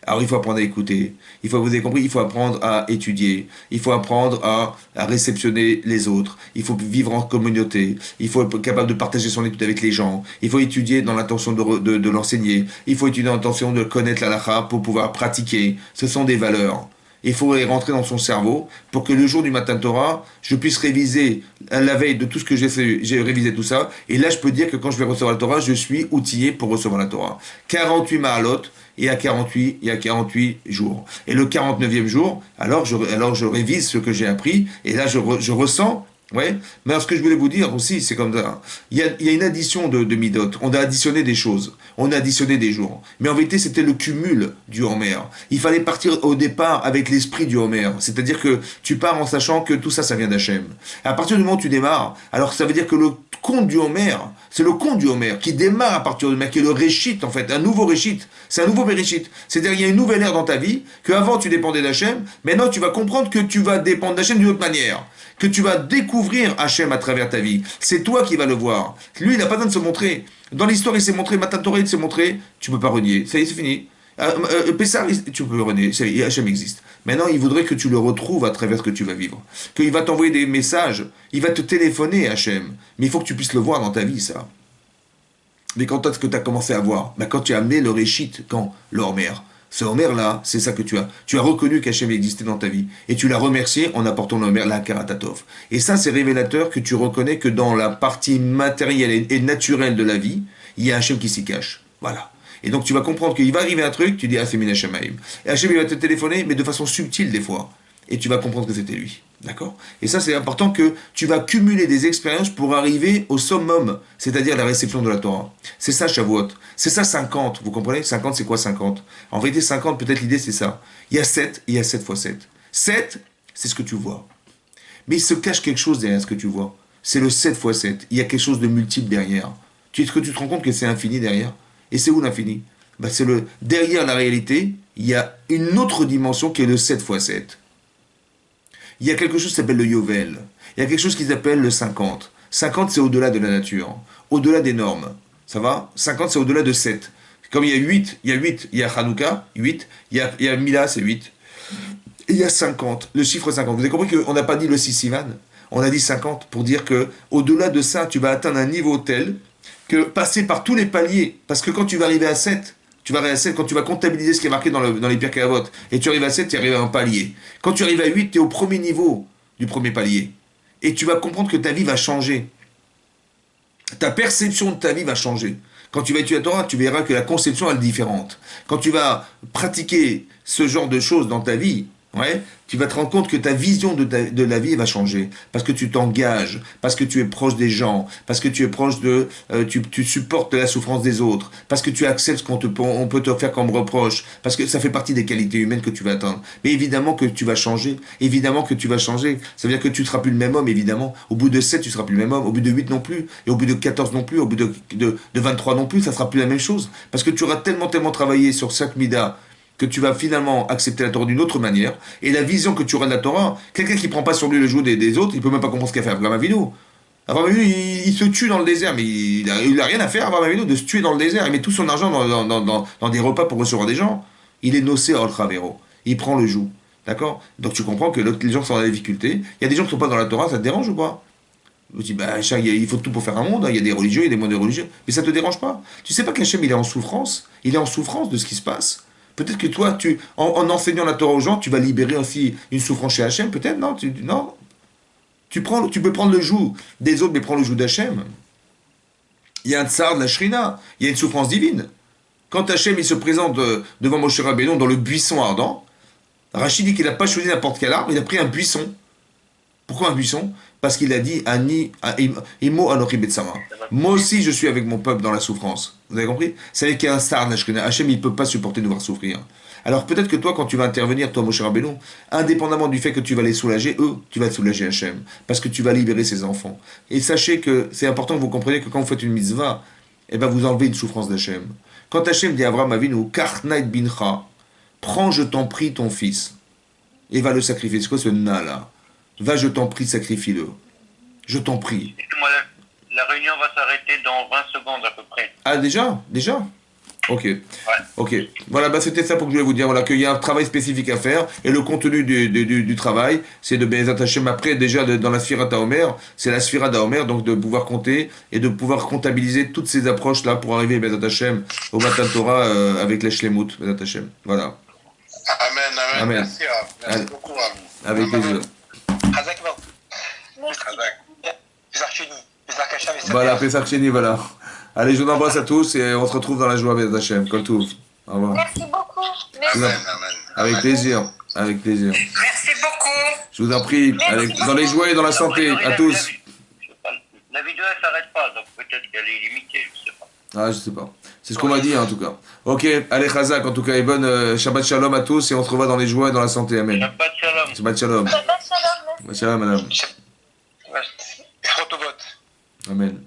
Alors il faut apprendre à écouter, vous avez compris, il faut apprendre à étudier, il faut apprendre à réceptionner les autres, il faut vivre en communauté, il faut être capable de partager son étude avec les gens, il faut étudier dans l'intention de l'enseigner, il faut étudier dans l'intention de connaître la halakha pour pouvoir pratiquer. Ce sont des valeurs. Il faut les rentrer dans son cerveau pour que le jour du matin de Torah, je puisse réviser la veille de tout ce que j'ai fait, j'ai révisé tout ça, et là je peux dire que quand je vais recevoir la Torah, je suis outillé pour recevoir la Torah. 48 ma'alot, et à 48, il y a 48 jours. Et le 49e jour, alors je révise ce que j'ai appris, et là je ressens, ouais. Mais alors ce que je voulais vous dire aussi, c'est comme ça, il y a une addition de midot, on a additionné des choses, on a additionné des jours. Mais en vérité, c'était le cumul du Homer. Il fallait partir au départ avec l'esprit du Homer, c'est-à-dire que tu pars en sachant que tout ça, ça vient d'Hachem. À partir du moment où tu démarres, alors ça veut dire que le conte du Homer, c'est le conte du Homer qui démarre à partir du Homer, qui est le Réchit en fait, un nouveau Réchit, c'est un nouveau Réchit. C'est-à-dire qu'il y a une nouvelle ère dans ta vie, qu'avant tu dépendais d'Hachem, maintenant tu vas comprendre que tu vas dépendre d'Hachem d'une autre manière, que tu vas découvrir Hachem à travers ta vie. C'est toi qui vas le voir. Lui, il n'a pas besoin de se montrer. Dans l'histoire, il s'est montré, Matan Torah, il s'est montré, tu ne peux pas renier. Ça y est, c'est fini. Pessar, tu peux renier, Hachem existe. Maintenant, il voudrait que tu le retrouves à travers ce que tu vas vivre. Qu'il va t'envoyer des messages, il va te téléphoner, Hachem. Mais il faut que tu puisses le voir dans ta vie, ça. Mais quand est-ce que tu as commencé à voir? Quand tu as amené le Réchit, quand? Le Homer. Ce Homer-là, c'est ça que tu as. Tu as reconnu qu'Hachem existait dans ta vie. Et tu l'as remercié en apportant le Homer, la Karatatov. Et ça, c'est révélateur que tu reconnais que dans la partie matérielle et naturelle de la vie, il y a Hachem qui s'y cache. Voilà. Et donc tu vas comprendre qu'il va arriver un truc, tu dis « Ah, c'est Min Hashemaim ». Et Hachem, il va te téléphoner, mais de façon subtile des fois. Et tu vas comprendre que c'était lui. D'accord? Et ça, c'est important que tu vas cumuler des expériences pour arriver au summum, c'est-à-dire la réception de la Torah. C'est ça, Shavuot. C'est ça, 50. Vous comprenez? 50, c'est quoi 50? En vérité, 50, peut-être l'idée, c'est ça. Il y a 7, et il y a 7 fois 7. 7, c'est ce que tu vois. Mais il se cache quelque chose derrière ce que tu vois. C'est le 7 fois 7. Il y a quelque chose de multiple derrière. Est-ce que tu te rends compte que c'est infini derrière? Et c'est où l'infini? C'est derrière la réalité, il y a une autre dimension qui est le 7 fois 7. Il y a quelque chose qui s'appelle le Yovel. Il y a quelque chose qui s'appelle le 50. 50, c'est au-delà de la nature, au-delà des normes. Ça va? 50, c'est au-delà de 7. Comme il y a 8, il y a Hanouka, 8, il y a Mila, c'est 8. Et il y a 50, le chiffre 50. Vous avez compris qu'on n'a pas dit le Sissivan, on a dit 50 pour dire que au-delà de ça, tu vas atteindre un niveau tel que passer par tous les paliers, parce que quand tu vas arriver à 7, quand tu vas comptabiliser ce qui est marqué dans les Pirkei Avot, et tu arrives à 7, tu arrives à un palier. Quand tu arrives à 8, tu es au premier niveau du premier palier. Et tu vas comprendre que ta vie va changer. Ta perception de ta vie va changer. Quand tu vas étudier la Torah, tu verras que la conception elle est différente. Quand tu vas pratiquer ce genre de choses dans ta vie, ouais, tu vas te rendre compte que ta vision de la vie va changer. Parce que tu t'engages, parce que tu es proche des gens, parce que tu es proche de... tu supportes la souffrance des autres, parce que tu acceptes ce qu'on peut te faire comme reproche, parce que ça fait partie des qualités humaines que tu vas atteindre. Mais évidemment que tu vas changer. Évidemment que tu vas changer. Ça veut dire que tu ne seras plus le même homme, évidemment. Au bout de 7, tu ne seras plus le même homme. Au bout de 8 non plus. Et au bout de 14 non plus. Au bout de 23 non plus, ça ne sera plus la même chose. Parce que tu auras tellement travaillé sur chaque mida que tu vas finalement accepter la Torah d'une autre manière, et la vision que tu auras de la Torah, quelqu'un qui ne prend pas sur lui le joug des autres, il ne peut même pas comprendre ce qu'a fait Abraham Avinu. Abraham Avinu, il se tue dans le désert, mais il n'a rien à faire, Abraham Avinu, de se tuer dans le désert. Il met tout son argent dans des repas pour recevoir des gens. Il est nocé à Olchavero. Il prend le joug. D'accord? Donc tu comprends que les gens sont dans la difficulté. Il y a des gens qui ne sont pas dans la Torah, ça te dérange ou pas? Je dis, il faut tout pour faire un monde, il y a des religieux, il y a des mondes religieux, mais ça ne te dérange pas. Tu sais pas qu'Hachem, il est en souffrance de ce qui se passe. Peut-être que toi, en enseignant la Torah aux gens, tu vas libérer aussi une souffrance chez Hachem, peut-être, non? Non. Tu peux prendre le joug des autres, mais prends le joug d'Hachem. Il y a un tsar de la Shrina, il y a une souffrance divine. Quand Hachem il se présente devant Moshe Rabbeinu dans le buisson ardent, Rachid dit qu'il n'a pas choisi n'importe quel arbre, il a pris un buisson. Pourquoi un buisson? Parce qu'il a dit Imo Anochi Betsara. Moi aussi je suis avec mon peuple dans la souffrance. Vous avez compris? C'est avec un star Nashkena. Hachem il ne peut pas supporter de nous voir souffrir. Alors peut-être que toi quand tu vas intervenir, toi Moshe Rabbeinu, indépendamment du fait que tu vas les soulager, eux, tu vas soulager Hachem. Parce que tu vas libérer ses enfants. Et sachez que c'est important que vous compreniez que quand vous faites une mitzvah, eh ben vous enlevez une souffrance d'Hachem. Quand Hachem dit à Avraham Avinu, Karnaït bincha, prends je t'en prie ton fils, et va le sacrifier. C'est quoi ce na là? Va je t'en prie, sacrifie-le. Je t'en prie. Excuse-moi, la réunion va s'arrêter dans 20 secondes à peu près. Ah déjà? Ok. Ouais. Ok. Voilà, bah c'était ça pour que je voulais vous dire. Voilà, qu'il y a un travail spécifique à faire. Et le contenu du travail, c'est de Be'ezat Hashem. Après, déjà, dans la Sphira d'Aomer, c'est la Sphira d'Aomer, donc de pouvoir compter et de pouvoir comptabiliser toutes ces approches-là pour arriver, Be'ezat Hashem, au Matan Torah avec les Shlemut, Be'ezat Hashem. Voilà. Amen. Amen. Merci, Rav. Merci Allez. beaucoup, Rav. Avec plaisir. Hazak Baou. Hazak. Pesach Sheni. Pesach Hacham et Samer. Voilà, Pesach Sheni, voilà. Allez, je vous embrasse à tous et on se retrouve dans la joie, Be'ezat Hashem. Kol Tov. Au revoir. Merci beaucoup. Merci. Vous en- Amen. Avec plaisir. Avec plaisir. Merci beaucoup. Je vous en prie. Allez, dans les joies et dans la santé. À tous. Je sais pas, la vidéo elle s'arrête pas, donc peut-être qu'elle est limitée, je sais pas. Ah, je sais pas. C'est ce qu'on m'a dit, en tout cas. Ok, allez, Chazak, en tout cas, et bonne Shabbat Shalom à tous, et on se revoit dans les joies et dans la santé. Amen. Shabbat shalom. Shabbat Shalom. Shabbat shalom. Shabbat Shalom, madame. Rotovot. Amen.